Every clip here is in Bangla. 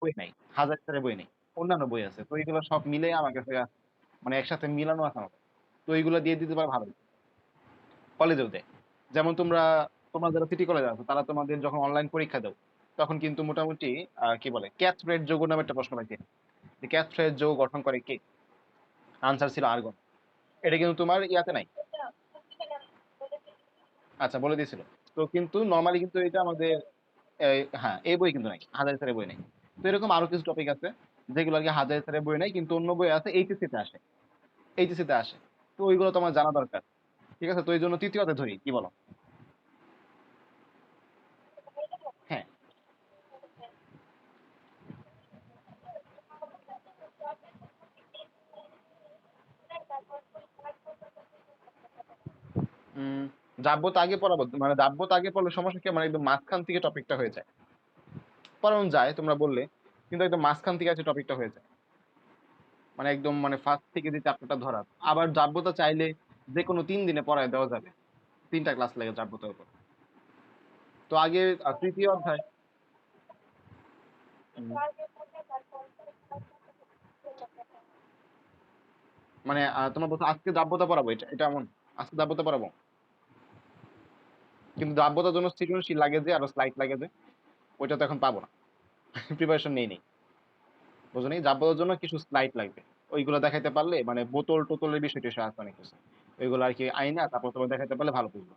বই নাই, হাজার বই নেই, অন্যান্য বই আছে। তো এগুলো সব মিলে আমার কাছে মানে একসাথে মিলানো আছে আমার। তো এইগুলো দিয়ে দিতে পারে ভালো। কলেজেও দেয়। যেমন তোমরা যারা সিটি কলেজে আছো তারা তোমাদের যখন অনলাইন পরীক্ষা দাও তখন কিন্তু মোটামুটি কি বলে ক্যাথফ্রেড যৌগ নামে একটা প্রশ্ন পাইছে। যে ক্যাথফ্রেড যৌগ গঠন করে কে? আনসার ছিল আর্গন। এটা কিন্তু তোমার ইয়াতে নাই। আচ্ছা, বলে দিয়েছিল। তো কিন্তু নর্মালি কিন্তু এটা আমাদের হ্যাঁ, এই বই কিন্তু নাই, হাজার স্যারের বই নাই। তো এরকম আরো কিছু টপিক আছে যেগুলো আর কি হাজার স্যারের বই নাই, কিন্তু অন্য বই আছে, এইচএসসি তে আসে। এইচএসসি তে আসে। তো ওইগুলো তোমার জানা দরকার। ঠিক আছে, তো এই জন্য তৃতীয়তে ধরি, কি বলো? হ্যাঁ। উম যাব্যতা আগে পড়াবো, মানে যাব্যতা আগে পড়লে সমস্যা কি, মানে একদম মাঝখান থেকে টপিকটা হয়ে যায়। পড়ানো যায় তোমরা বললে, কিন্তু একদম মাঝখান থেকে আছে টপিকটা হয়ে যায়। মানে একদম মানে ফার্স্ট থেকে যে চ্যাপ্টারটা ধরা। আবার যাব্যতা চাইলে যে কোনো 3 দিনে পড়ায় দেওয়া যাবে। 3টা ক্লাস লাগে যাব্যতার উপর। তো আগে তৃতীয় অধ্যায়। উম, মানে তোমার বলছো আজকে যাব্যতা পড়াবো, এটা এটা এমন? আজকে যাব্যতা পড়াবো, কিন্তু যাব্যতার জন্য সৃজনশীল লাগে যে, আরো স্লাইড লাগে যে, ওইটা তো এখন পাবো না। প্রিপারেশন নেই। বুঝো নি, যাব্যতার জন্য কিছু স্লাইড লাগবে। ওইগুলো দেখাইতে পারলে মানে বোতল টোতলের বিষয়টি এসে আছে অনেক কিছু। ওইগুলো আর কি আইনা তারপর তোমার দেখাইতে পারলে ভালো বুঝবো।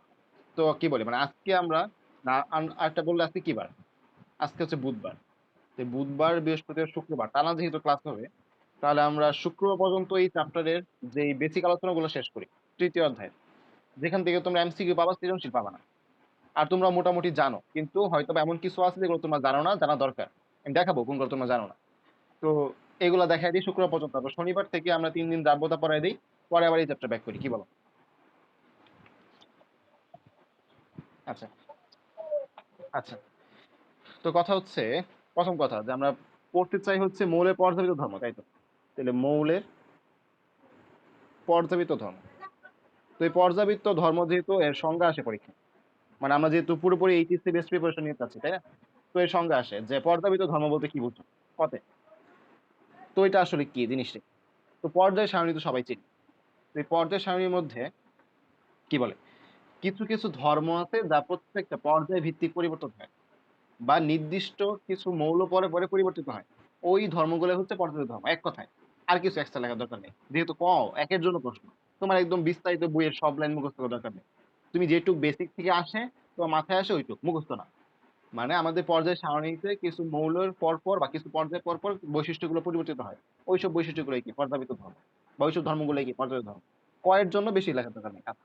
তো কি বলি, মানে আজকে আমরা না আরেকটা বললে, আজকে কি বার? আজকে হচ্ছে বুধবার। তো বুধবার বৃহস্পতিবার শুক্রবার টানা যেহেতু ক্লাস হবে, তাহলে আমরা শুক্রবার পর্যন্ত এই চ্যাপ্টারের যে বেসিক আলোচনাগুলো শেষ করি, তৃতীয় অধ্যায়, যেখান থেকে তোমরা এমসিকিউ পাবা, সৃজনশীল পাবা না। আর তোমরা মোটামুটি জানো, কিন্তু হয়তো বা এমন কিছু আছে যেগুলো তোমরা জানো না, জানা দরকার। আমি দেখাবো কোনগুলো তোমরা জানো না। তো এগুলা দেখাই দিই শুক্রবার পর্যন্ত, তারপর শনিবার থেকে আমরা 3 দিন যাব্যতা পড়াই দিই। পরে আবার এই চ্যাপ্টার ব্যাক করি, কি বলো? আচ্ছা। আচ্ছা, তো কথা হচ্ছে, প্রথম কথা যে আমরা পড়তে চাই হচ্ছে মৌলের পর্যাপিত ধর্ম, তাই তো? তাহলে মৌলের পর্যাপিত ধর্ম। তো এই পর্যাবৃত্ত ধর্ম যেহেতু এর সংজ্ঞা আসে পরীক্ষা, মানে আমরা যেহেতু পুরোপুরি এইচএসসি বেস্ট প্রিপারেশন নিতে চাচ্ছি, তাই না? তো এর সংজ্ঞা আসে যে পর্যাবৃত্ত ধর্ম বলতে কি বুঝছো কতে। তো এটা আসলে কি জিনিসটা? তো পর্যায় সারণী তো সবাই চিনি। তো এই পর্যায় সারণীর মধ্যে কি বলে, কিছু কিছু ধর্ম আছে যা প্রত্যেকটা পর্যায় ভিত্তিক পরিবর্তন হয়, বা নির্দিষ্ট কিছু মৌল পরে পরে পরিবর্তিত হয়। ওই ধর্মগুলো হচ্ছে পর্যায় ধর্ম, এক কথায়। আর কিছু এক্সট্রা লেখার দরকার নেই, যেহেতু একের জন্য প্রশ্ন। তোমার একদম বিস্তারিত বইয়ের সব লাইন মুখস্থ করার দরকার নেই। তুমি যেটুক বেসিক থেকে আসে তোমার মাথায় আসে ওইটুক মুখস্থ না। মানে আমাদের পর্যায় সারণীতে কিছু মৌলের পরপর বা কিছু পর্যায় পরপর বৈশিষ্ট্যগুলো পরিবর্তিত হয়। ওইসব বৈশিষ্ট্যগুলোই কি পর্যাবৃত ধর্ম, বা ওইসব ধর্মগুলোই কি পর্যায় ধর্ম। কয়ের জন্য বেশি লেখার দরকার নেই। আচ্ছা,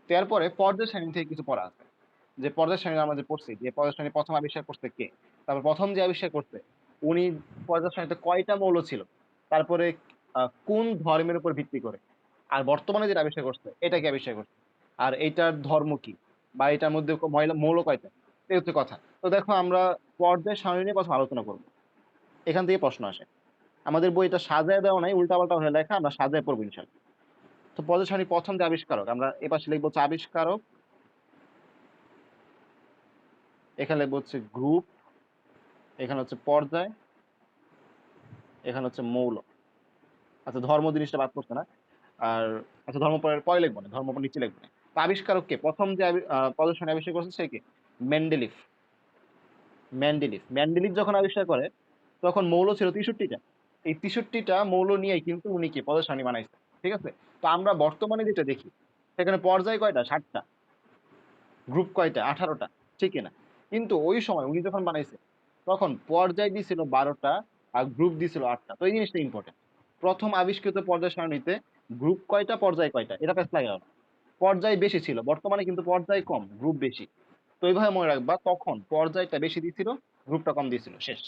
তো এরপরে পর্যায় সারণী থেকে কিছু পড়া আছে। যে পর্যায় সারণী আমরা যে পড়ছি, যে পর্যায় সারণী প্রথম আবিষ্কার করছে কে, তারপর প্রথম যে আবিষ্কার করছে উনি পর্যায় সারণীতে কয়টা মৌল ছিল, তারপরে কোন ধর্মের উপর ভিত্তি করে, আর বর্তমানে যেটা আবিষ্কার করছে এটা কি আবিষ্কার করছে, আর এইটার ধর্ম কি, বা এটার মধ্যে মৌল কয়টা। এই হচ্ছে কথা। তো দেখো আমরা পর্যায় সারণী নিয়ে কথা আলোচনা করবো। এখান থেকে প্রশ্ন আসে। আমাদের বইটা সাজায় দেওয়া নাই, উল্টাপাল্টা হয়ে লেখা, আমরা সাজায় পড়বো ইনশাল্লাহ। তো পর্যায় সারণী প্রথম যে আবিষ্কারক, আমরা এপাশে লিখবো হচ্ছে আবিষ্কারক, এখানে লিখবো হচ্ছে গ্রুপ, এখানে হচ্ছে পর্যায়, এখানে হচ্ছে মৌল। আচ্ছা, ধর্ম জিনিসটা বাদ পড়ছে না। আর আচ্ছা, ধর্ম পরে পরে লিখবো না, ধর্ম পরে নিচে লিখবো না। তো আবিষ্কারক কে, প্রথম যে পর্যায় সারণী আবিষ্কার করছে সে কে? মেন্ডেলিফ। মেন্ডেলিফ যখন আবিষ্কার করে তখন মৌল ছিল 63টা। এই 63টা মৌল নিয়েই কিন্তু উনি কি পর্যায় সারণী বানাইছে। ঠিক আছে। তো আমরা বর্তমানে যেটা দেখি সেখানে পর্যায় কয়টা? 7টা। গ্রুপ কয়টা? 18টা। ঠিক না? কিন্তু ওই সময় উনি যখন বানাইছে তখন পর্যায় দিছিল 12টা, আর গ্রুপ দিছিল 8টা। তো এই জিনিসটা ইম্পর্টেন্ট। প্রথম আবিষ্কৃত পর্যায় সারণীতে গ্রুপ কয়টা পর্যায় কয়টা এটা পেছ লাগে না। পর্যায় বেশি ছিল, বর্তমানে কিন্তু পর্যায় কম, গ্রুপ বেশি। তো এইভাবে মনে রাখবা, তখন পর্যায়টা বেশি দিছিল, গ্রুপটা কম দিছিল, শেষ।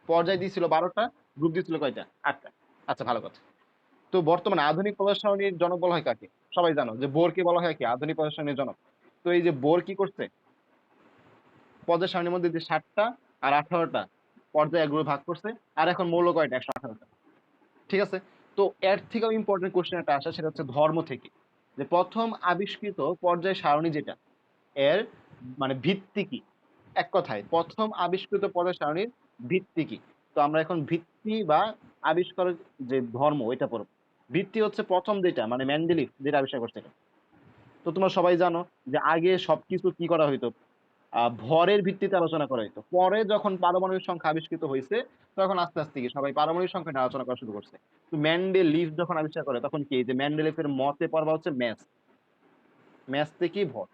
পর্যায় দিছিল 12টা, গ্রুপ দিছিল কয়টা? 8টা। আচ্ছা, ভালো কথা। তো বর্তমানে আধুনিক পদার্থ সারণীর জনক বলা হয় কাকে? সবাই জানো যে বোরকে বলা হয় কি আধুনিক পদার্থ সারণীর জনক। তো এই যে বোর কি করছে, পর্যায় সারণীর মধ্যে যে 7টা আর 18টা পর্যায়ে গ্রুপে ভাগ করছে, আর এখন মৌল কয়টা? 118টা। ঠিক আছে। তো এর থেকেও ইম্পর্টেন্ট কোশ্চেন একটা আসে, সেটা হচ্ছে ধর্ম থেকে। যে প্রথম আবিষ্কৃত পর্যায় সারণী যেটা, এর মানে ভিত্তি কি? এক কথায় প্রথম আবিষ্কৃত পর্যায় সারণীর ভিত্তি কি? তো আমরা এখন ভিত্তি বা আবিষ্কারের যে ধর্ম ওইটা পড়ব। ভিত্তি হচ্ছে প্রথম যেটা মানে মেন্ডেলিভ যেটা আবিষ্কার করছিল। তো তোমরা সবাই জানো যে আগে সবকিছু কি করা হইতো, ভরের ভিত্তিতে আলোচনা করা হইতো। পরে যখন পারমাণবিক সংখ্যা আবিষ্কৃত হয়েছে তখন আস্তে আস্তে কি সবাই পারমাণবিক সংখ্যা নিয়ে আলোচনা করা শুরু করছে। তো মেন্ডেলিভ যখন আবিষ্কার করে তখন কি, যে মেন্ডেলিভের মতে পড়বা হচ্ছে ম্যাথ, ম্যাথ থেকেই ভর।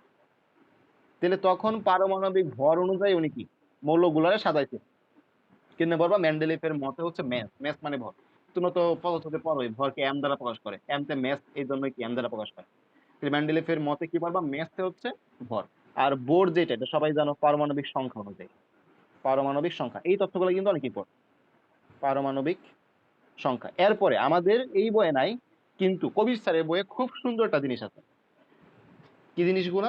তাহলে তখন পারমাণবিক ভর অনুযায়ী উনি কি মৌলগুলারে সাজাইছে, কিন্তু বলবা মেন্ডেলিভের মতে হচ্ছে ম্যাথ, ম্যাথ মানে ভর। তোমরা তো পদার্থতে পড়োই ভরকে এম দ্বারা প্রকাশ করে, এম তে ম্যাথ এই জন্য কি এম দ্বারা প্রকাশ করে। মেন্ডেলিভের মতে কি বলবা, ম্যাথ হচ্ছে ভর। আর বোর যেটা, এটা সবাই জানো পারমাণবিক সংখ্যা অনুযায়ী, পারমাণবিক সংখ্যা এই তথ্যগুলো কিন্তু অনেক ইম্পর্টেন্ট। পারমাণবিক সংখ্যা এরপরে আমাদের এই বইয়ে নাই, কিন্তু কবির স্যারের বইয়ে খুব সুন্দর একটা জিনিস আছে। কি জিনিসগুলো,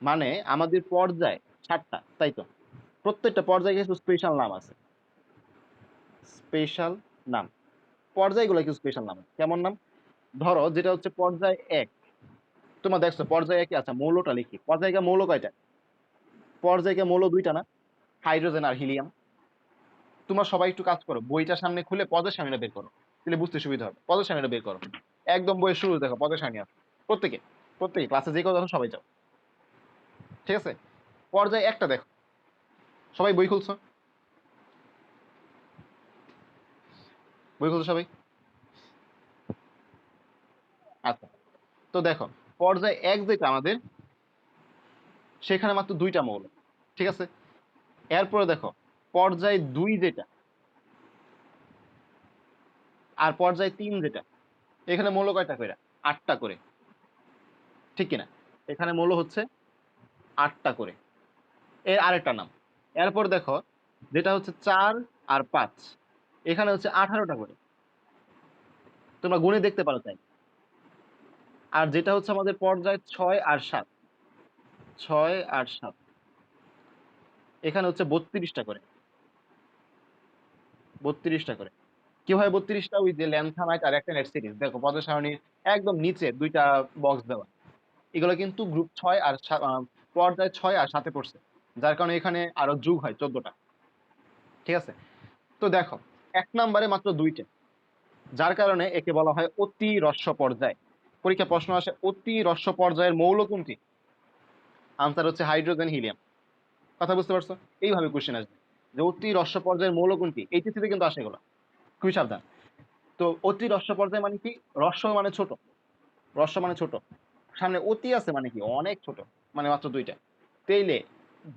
মানে আমাদের পর্যায় 7টা, তাই তো? প্রত্যেকটা পর্যায়ে কিছু স্পেশাল নাম আছে, স্পেশাল নাম। পর্যায়গুলো কিছু স্পেশাল নাম আছে। কেমন নাম? ধরো যেটা হচ্ছে পর্যায় 1, তোমরা দেখছো পর্যায়ে কি, আচ্ছা মৌলটা লিখি। পর্যায়কে মৌল কয়টা? পর্যায়কে মৌল 2টা না, হাইড্রোজেন আর হিলিয়াম। তোমরা সবাই একটু কাজ করো, বইটা সামনে খুলে পদের সারণীটা বের করো, তাহলে বুঝতে সুবিধা হবে। পদের সারণীটা বের করো, একদম বইয়ের শুরু দেখো পদের সারণী আছে। প্রত্যেকে প্রত্যেকে ক্লাসে যে কথা সবাই যাও, ঠিক আছে? পর্যায়ে একটা দেখো, সবাই বই খুলছো? বই খুলছো সবাই? আচ্ছা, তো দেখো পর্যায় 1 যেটা আমাদের, সেখানে মাত্র 2টা মৌল, ঠিক আছে? এরপরে দেখো পর্যায় 2 যেটা আর পর্যায় 3 যেটা, এখানে মৌল কয়টা করে? 8টা করে, ঠিক কিনা? এখানে মৌল হচ্ছে 8টা করে। এর আরেকটা নাম। এরপর দেখো যেটা হচ্ছে 4 আর 5, এখানে হচ্ছে 18টা করে। তোমরা গুণে দেখতে পারো তাই। আর যেটা হচ্ছে আমাদের পর্যায় 6 আর 7, 6 আর 7, এখানে হচ্ছে 32টা করে, 32টা করে। কি হয় 32টা? ওই যে ল্যান্থানাইট আর অ্যাক্টিনাইট সিরিজ দেখো পদের সারণীর একদম নিচে 2টা বক্স দেওয়া। এগুলো কিন্তু গ্রুপ 6 আর পর্যায় 6 আর 7 পড়ছে, যার কারণে এখানে আরো যোগ হয় 14টা, ঠিক আছে? তো দেখো 1 নম্বরে মাত্র 2টা, যার কারণে একে বলা হয় অতি হ্রস্ব পর্যায়। পরীক্ষা প্রশ্ন আসে অতি হ্রস্ব পর্যায়ের মৌল কোনটি? আনসার হচ্ছে হাইড্রোজেন হিলিয়াম। কথা বুঝতে পারছো? এইভাবে কোশ্চেন আসবে যে অতি হ্রস্ব পর্যায়ের মৌল কোনটি, এইচএসসি তে কিন্তু আসে এগুলো, খুবই সাবধান। তো অতি হ্রস্ব পর্যায় মানে কি? হ্রস্ব মানে ছোট, হ্রস্ব মানে ছোট, সামনে অতি আছে মানে কি অনেক ছোট, মানে মাত্র 2টা। তেইলে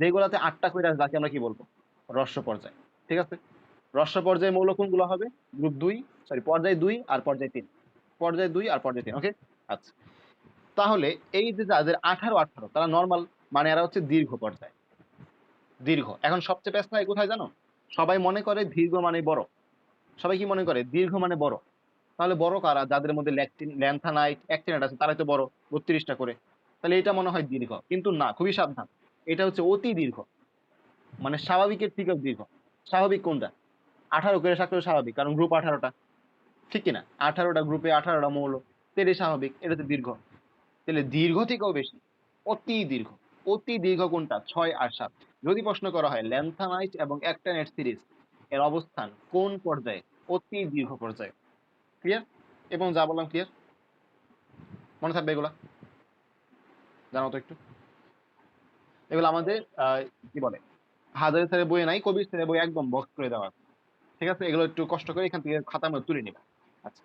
যেগুলাতে 8টা করে আসবে তাকে আমরা কি বলবো? হ্রস্ব পর্যায়, ঠিক আছে? হ্রস্ব পর্যায়ে মৌল কোনগুলো হবে? গ্রুপ 2, সরি পর্যায় 2 আর পর্যায় 3, পর্যায় 2 আর পর্যায় 3, ওকে? আচ্ছা, তাহলে এই যে যাদের 18 তারা নরমাল, মানে এরা হচ্ছে দীর্ঘ পর্যায়, দীর্ঘ। এখন সবচেয়ে ব্যস্ত হয় কোথায় জানো? সবাই মনে করে দীর্ঘ মানে বড়, সবাই কি মনে করে দীর্ঘ মানে বড়। তাহলে বড় কারা? যাদের মধ্যে ল্যান্থানাইট অ্যাক্টিনাইট আছে তারাই তো বড়, 32টা করে। তাহলে এটা মনে হয় দীর্ঘ, কিন্তু না, খুবই সাবধান। এটা হচ্ছে অতি দীর্ঘ, মানে স্বাভাবিকের থেকেও দীর্ঘ। স্বাভাবিক কোনটা? 18 করে 7 করে স্বাভাবিক, কারণ গ্রুপ 18টা, ঠিক কিনা? 18টা গ্রুপে 18টা মৌল, তাহলে স্বাভাবিক, এটা হচ্ছে দীর্ঘ। তাহলে দীর্ঘ থেকেও বেশি অতি দীর্ঘ। অতি দীর্ঘ কোনটা? 6 আর 7। যদি প্রশ্ন করা হয় ল্যান্থানাইট এবং অ্যাক্টিনাইট সিরিজ এর অবস্থান কোন পর্যায়ে? অতি দীর্ঘ পর্যায়ে। ক্লিয়ার? এবং যা বললাম ক্লিয়ার? মনে থাকবে এগুলা? জানো তো একটু। এগুলো আমাদের কি বলে, হাজারি স্যারের বইয়ে নাই, কবির স্যারের বই একদম বক্স করে দেওয়া আছে, ঠিক আছে? এগুলো একটু কষ্ট করে এখান থেকে খাতার মধ্যে তুলে নিবা। আচ্ছা,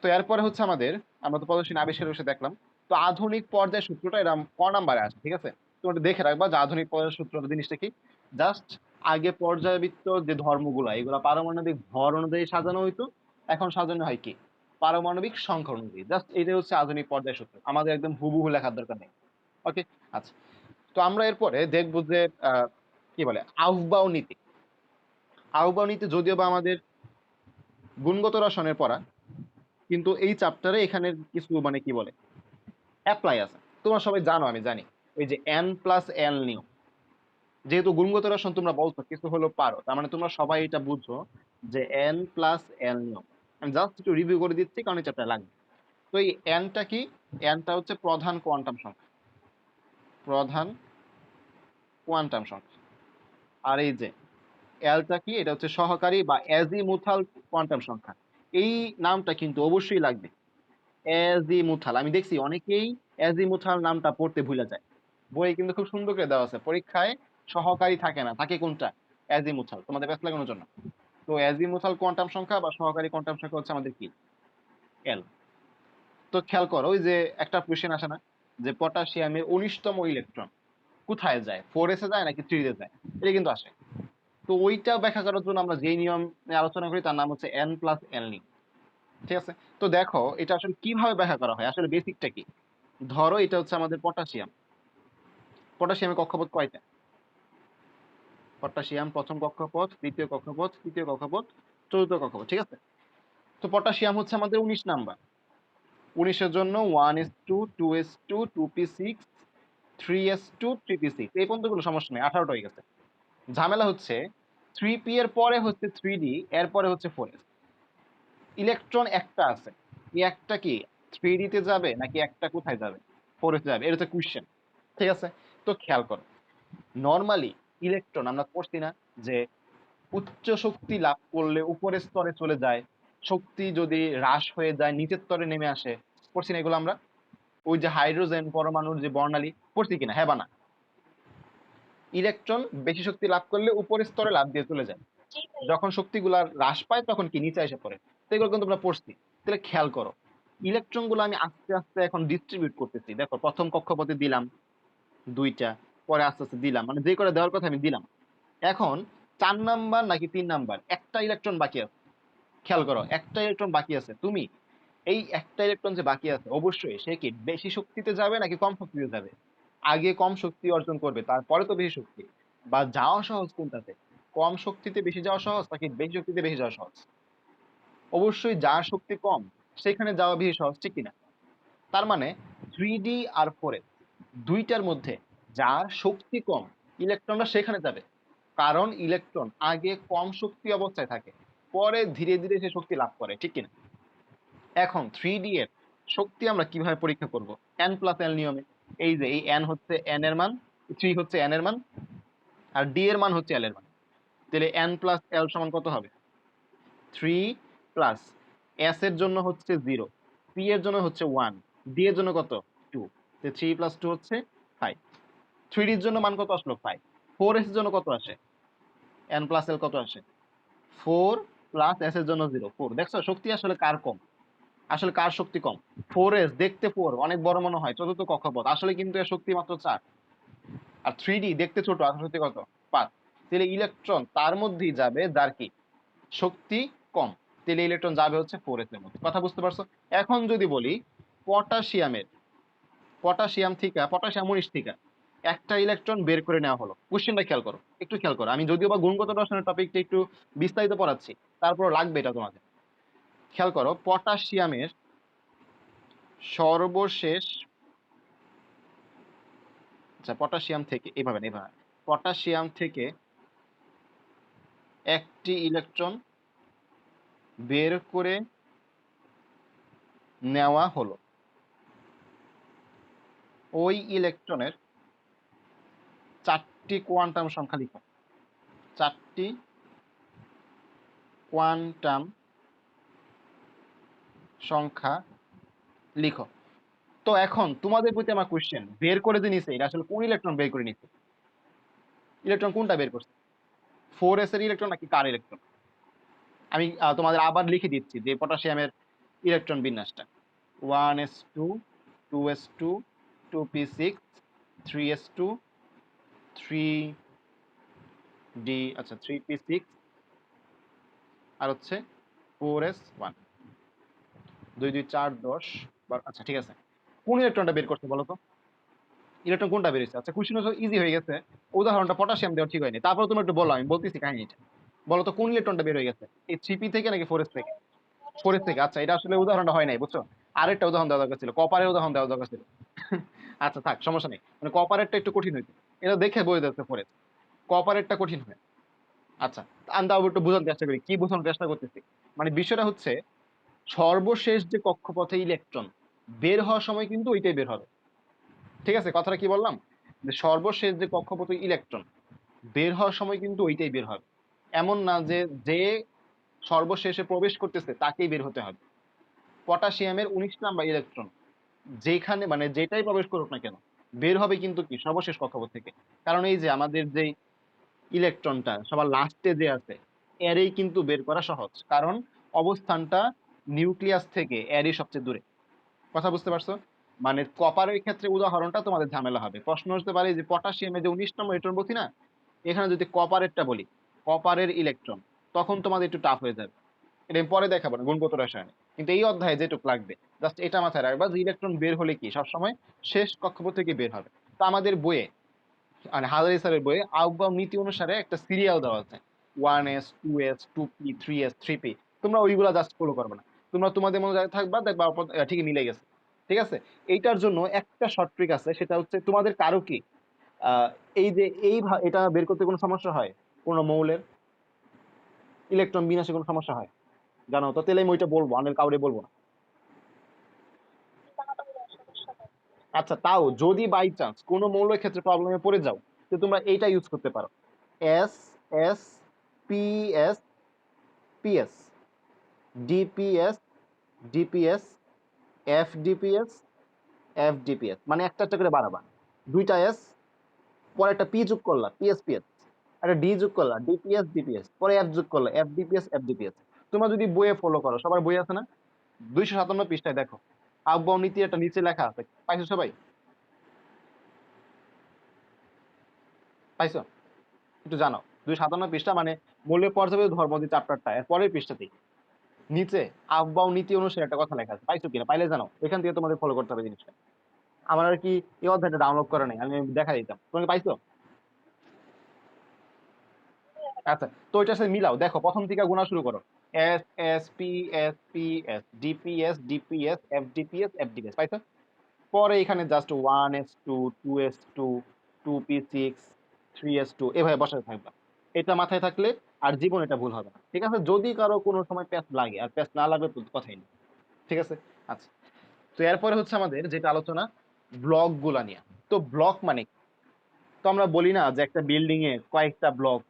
তো এরপরে হচ্ছে আমাদের, আমরা তো প্রদর্শনী আবিষ্কার বসে দেখলাম। তো আধুনিক পর্যায় সূত্রটা এরা নাম্বারে আসে, ঠিক আছে? তোমরা একটু দেখে রাখবা যে আধুনিক পর্যায় সূত্র জিনিসটা কি। জাস্ট আগে পর্যায়বৃত্ত যে ধর্মগুলা এগুলা পারমাণবিক ভর অনুযায়ী সাজানো হইতো, এখন সাজানো হয় কি পারমাণবিক সংখ্যা অনুযায়ী। জাস্ট এটাই হচ্ছে আধুনিক পর্যায় সূত্র, আমাদের একদম হুবহু লেখার দরকার নেই। ওকে, আচ্ছা। তো আমরা এরপরে দেখবো যে কি বলে আহ্বাও নীতি। আহ্বাও নীতি যদিও বা আমাদের গুণগত রসায়নের পড়া, কিন্তু এই চ্যাপ্টারে এখানে কিছু মানে কি বলে অ্যাপ্লাই আছে। তোমরা সবাই জানো, আমি জানি, ওই যে n+n নিয়ম। যেহেতু গুণগত রসায়ন তোমরা বলছো কিছু হলো পারো, তার মানে তোমরা সবাই এটা বুঝছো যে n+n নিয়ম। আমি জাস্ট একটু রিভিউ করে দিচ্ছি কারণ এই চ্যাপ্টার লাগবে। তো এই nটা কি? nটা হচ্ছে প্রধান কোয়ান্টাম সংখ্যা, প্রধান কোয়ান্টাম সংখ্যা। আর এই যে এলটা কি, এটা হচ্ছে সহকারী বা অ্যাজিমুথাল কোয়ান্টাম সংখ্যা। এই নামটা কিন্তু অবশ্যই লাগবে, অ্যাজিমুথাল। আমি দেখছি অনেকেই অ্যাজিমুথাল নামটা পড়তে ভুলে যায়। বইয়ে কিন্তু খুব সুন্দর করে দেওয়া আছে, পরীক্ষায় সহকারী থাকে না, থাকে কোনটা, অ্যাজিমুথাল, তোমাদের ব্যাস লাগানোর জন্য। তো অ্যাজিমুথাল কোয়ান্টাম সংখ্যা বা সহকারী কোয়ান্টাম সংখ্যা হচ্ছে আমাদের কি, এল। তো খেয়াল করো, ওই যে একটা কোশ্চেন আসে না, যে পটাশিয়ামের 19তম ইলেকট্রন কোথায় যায়, 4s এ যায় নাকি 3s এ যায়, এটা কিন্তু আসে। তো ওইটা ব্যাখ্যা করার জন্য আমরা যেই নিয়ম নিয়ে আলোচনা করি তার নাম হচ্ছে n+l নিয়ম। ঠিক আছে? তো দেখো এটা আসলে কিভাবে ব্যাখ্যা করা হয়, আসলে বেসিকটা কি। ধরো এটা হচ্ছে আমাদের পটাশিয়াম। পটাশিয়ামের কক্ষপথ কয়টা? পটাশিয়াম প্রথম কক্ষপথ, দ্বিতীয় কক্ষপথ, তৃতীয় কক্ষপথ, চতুর্থ কক্ষপথ, ঠিক আছে? তো পটাশিয়াম হচ্ছে আমাদের 19 নাম্বার। 19 এর জন্য 1s2, 2s2, 2p6, 3s2, 3p6, এই পর্যন্ত কোনো সমস্যা নেই, 18টা হয়ে গেছে। ঝামেলা হচ্ছে 3p এর পরে হচ্ছে 3d, এর পরে হচ্ছে 4s। ইলেকট্রন একটা আছে, এই একটা কি 3d তে যাবে নাকি একটা কোথায় যাবে, 4s যাবে, এটা হচ্ছে কোশ্চেন। ঠিক আছে? তো খেয়াল করো, নরমালি ইলেকট্রন আমরা পড়ছি না যে উচ্চ শক্তি লাভ করলে উপরের স্তরে চলে যায়, শক্তি যদি হ্রাস হয়ে যায় নিচের স্তরে নেমে আসে, পড়ছি না এগুলো আমরা? ওই যে হাইড্রোজেন পরমাণুর যে বর্ণালী, পড়ছি কিনা, হ্যাঁ বা না? ইলেকট্রন বেশি শক্তি লাভ করলে উপরের স্তরে লাভ দিয়ে চলে যায়, যখন শক্তিগুলা হ্রাস পায় তখন কি নিচে এসে পড়ে। তো এগুলো কিন্তু আমরা পড়ছি। তাহলে খেয়াল করো, ইলেকট্রন গুলো আমি আস্তে আস্তে এখন ডিস্ট্রিবিউট করতেছি। দেখো প্রথম কক্ষপথে দিলাম 2টা, পরে আস্তে আস্তে দিলাম, মানে যে করে দেওয়ার কথা আমি দিলাম। এখন 4 নাম্বার নাকি 3 নাম্বার একটা ইলেকট্রন বাকি আছে। খেয়াল করো, একটা ইলেকট্রন বাকি আছে। তুমি এই একটা ইলেকট্রন যে বাকি আছে, অবশ্যই সে কি বেশি শক্তিতে যাবে নাকি কম শক্তিতে যাবে? আগে কম শক্তি অর্জন করবে, তারপরে তো বেশি শক্তি। বা যাওয়া সহজ কোনটাতে, কম শক্তিতে বেশি যাওয়া সহজ নাকি বেশি শক্তিতে বেশি যাওয়া সহজ? অবশ্যই যার শক্তি কম সেখানে যাওয়া বেশি সহজ, ঠিক কিনা? তার মানে 3d আর 4s দুইটার মধ্যে যার শক্তি কম, ইলেকট্রনরা সেখানে যাবে। কারণ ইলেকট্রন আগে কম শক্তি অবস্থায় থাকে, পরে ধীরে ধীরে সে শক্তি লাভ করে, ঠিক কিনা? এখন 3d এর শক্তি আমরা কিভাবে পরীক্ষা করব? n+l নিয়মে। এই যে এই n হচ্ছে n এর মান, 3 হচ্ছে n এর মান, আর d এর মান হচ্ছে l এর মান। তাহলে n+l সমান কত হবে? 3 প্লাস s এর জন্য হচ্ছে 0, p এর জন্য হচ্ছে 1, d এর জন্য কত, 2। 3 প্লাস 2 হচ্ছে 5। 3d এর জন্য মান কত আসলো, 5। 4s এর জন্য কত আসে, n+l কত আসে, 4 প্লাস s এর জন্য 0, 4। দেখছো শক্তি আসলে কার কম, আসলে কার শক্তি কম? 4s দেখতে 4 অনেক বড় মনে হয়, চতুর্থ কক্ষপথ, আসলে কিন্তু এর শক্তি মাত্র 4। আর 3d দেখতে ছোট, আসলে শক্তি কত, 5। তাহলে ইলেকট্রন তার মধ্যেই যাবে যার কি শক্তি কম। তাহলে ইলেকট্রন যাবে হচ্ছে 4s এর মধ্যে। কথা বুঝতে পারছো? এখন যদি বলি পটাশিয়ামের, পটাশিয়াম থেকে, পটাশিয়াম 19 থেকে একটা ইলেকট্রন বের করে নেওয়া হলো। কোশ্চেনটা খেয়াল করো, একটু খেয়াল করো। আমি যদিও বা গুণগত রসায়নের টপিকটা একটু বিস্তারিত পড়াচ্ছি, তারপর লাগবে এটা তোমাদের। খেয়াল করো, পটাশিয়ামের সর্বশেষ, আচ্ছা পটাশিয়াম থেকে এভাবে না, এভাবে পটাশিয়াম থেকে একটি ইলেকট্রন বের করে নেওয়া হলো। ওই ইলেকট্রনের 4টি কোয়ান্টাম সংখ্যা লিখো। 4টি কোয়ান্টাম সংখ্যা লিখো। তো এখন তোমাদের প্রতি আমার কোশ্চেন, বের করে যে নিছে এটা আসলে কোন ইলেকট্রন বের করে নিছে? ইলেকট্রন কোনটা বের করছে, 4s এর ইলেকট্রন নাকি কার ইলেকট্রন? আমি তোমাদের আবার লিখে দিচ্ছি যে পটাশিয়ামের electron বিন্যাসটা: 1s2, 2s2, 2p6, 3s2, 3d, আচ্ছা 3p6, আর হচ্ছে 4s1। 2 2 4 10, আচ্ছা ঠিক আছে। কোন ইলেকট্রনটা বের করছে বলো তো? ইলেকট্রন কোনটা বের হয়েছে? আচ্ছা কোশ্চেন ইজি হয়ে গেছে, উদাহরণটা পটাশিয়াম দেওয়া ঠিক হয়নি, তারপরে তুমি একটু বলো, আমি বলতেছি কাহিনীটা। বলো তো কোন ইলেকট্রনটা বের হয়ে গেছে, এই 3p থেকে নাকি 4s থেকে? 4s থেকে। আচ্ছা এটা আসলে উদাহরণটা হয় নাই, বুঝছো? আরেকটা উদাহরণ দেওয়া দরকার ছিল, কপারের উদাহরণ দেওয়া দরকার ছিল। আচ্ছা থাক, সমস্যা নেই, মানে কপারেরটা একটু কঠিন হয়েছে, এটা দেখে বই যাচ্ছে 4s, কপারেরটা কঠিন হয়। আচ্ছা আমি তাও একটু বোঝানোর চেষ্টা করি, কি বোঝানোর চেষ্টা করতেছি। মানে বিষয়টা হচ্ছে সর্বশেষ যে কক্ষপথে ইলেকট্রন বের হওয়ার সময় কিন্তু ওইটাই বের হবে। ঠিক আছে, কথাটা কি বললাম, যে সর্বশেষ যে কক্ষপথে ইলেকট্রন বের হওয়ার সময় কিন্তু ওইটাই বের হবে। এমন না যে যে সর্বশেষে প্রবেশ করতেছে তাকেই বের হতে হবে। পটাশিয়ামের 19 নাম্বার ইলেকট্রন যেখানে মানে যেটাই প্রবেশ করুক না কেন বের হবে কিন্তু কি সর্বশেষ কক্ষপথ থেকে। কারণ এই যে আমাদের যে ইলেকট্রনটা সবার লাস্টে যে আছে এরই কিন্তু বের করা সহজ, কারণ অবস্থানটা নিউক্লিয়াস থেকে এরই সবচেয়ে দূরে। কথা বুঝতে পারছো? মানে কপারের ক্ষেত্রে উদাহরণটা তোমাদের ঝামেলা হবে, প্রশ্ন আসতে পারে যে পটাশিয়ামে যে 19 নম্বর ইলেকট্রন বলছি না, এখানে যদি কপারেরটা বলি, কপারের ইলেকট্রন, তখন তোমাদের একটু টাফ হয়ে যাবে। এটা আমি পরে দেখাবো না গুণগত রসায়নে, কিন্তু এই অধ্যায়ে যেটুকু লাগবে জাস্ট এটা মাথায় রাখবা যে ইলেকট্রন বের হলে কি সবসময় শেষ কক্ষপথ থেকে বের হবে। তো আমাদের বইয়ে মানে হাজারি স্যারের বইয়ে আহ্বান নীতি অনুসারে একটা সিরিয়াল দেওয়া আছে, 1s 2s 2p 3s 3p, তোমরা ওইগুলা জাস্ট ফলো করবে না, তোমরা তোমাদের মনে থাকবা, দেখবা ঠিকই মিলে গেছে। ঠিক আছে, এইটার জন্য একটা শর্ট ট্রিক আছে, সেটা হচ্ছে তোমাদের কারো কি আহ এই যে এটা বের করতে কোনো সমস্যা হয়, কোনো মৌলের ইলেকট্রন বিন্যাসে কোনো সমস্যা হয় জানো তো? তাহলে আমি ওইটা বলবো, আমি কাউরে বলবো না। আচ্ছা, তাও যদি বাই চান্স কোনো মৌলের ক্ষেত্রে প্রবলেমে পড়ে যাও, তো তোমরা এইটা ইউজ করতে পারো, S S P S PS DPS DPS FDPS FDPS, মানে একটা একটা করে বাড়াবা, দুইটা এস, পরে একটা পি যোগ করলা পিএসপিএস, একটা ডি যোগ করলা ডিপিএস ডিপিএস, পরে এফ যোগ করলা এফডিপিএস এফডিপিএস। তোমরা যদি বইয়ে ফলো করো, সবার বই আছে না, 257 পৃষ্ঠায় দেখো আহ্বান নীতি একটা নিচে লেখা আছে, পাইছো সবাই? পাইছো? একটু জানাও। 257 পৃষ্ঠা মানে মৌলের পর্যাপ্ত ধর্ম যে চ্যাপ্টারটা এর পরের পৃষ্ঠাতেই নিচে আহ্বান নীতি অনুসারে একটা কথা লেখা আছে, পাইছো কিনা? পাইলে জানাও, এখান থেকে তোমাদের ফলো করতে হবে জিনিসটা। আমার আর কি এই অধ্যায়টা ডাউনলোড করা নেই, আমি দেখা দিতাম, তুমি পাইছো? আচ্ছা, তো ওইটার সাথে মিলাও, দেখো প্রথম থেকে গোনা শুরু করো, S S P S P S DPS DPS FDPS FDPS, পাইছো? পরে এখানে just 1s2 2s2 2p6 3s2 এভাবে বসাতে থাকবা। এটা মাথায় থাকলে আর জীবন এটা ভুল হবে না। ঠিক আছে, যদি কারো কোনো সময় প্যাচ লাগে, আর প্যাচ না লাগবে তো কথাই নেই। ঠিক আছে। আচ্ছা, তো এরপরে হচ্ছে আমাদের যেটা আলোচনা, ব্লক গুলা নিয়ে। তো ব্লক মানে কি? তো আমরা বলি না যে একটা বিল্ডিং এ কয়েকটা ব্লক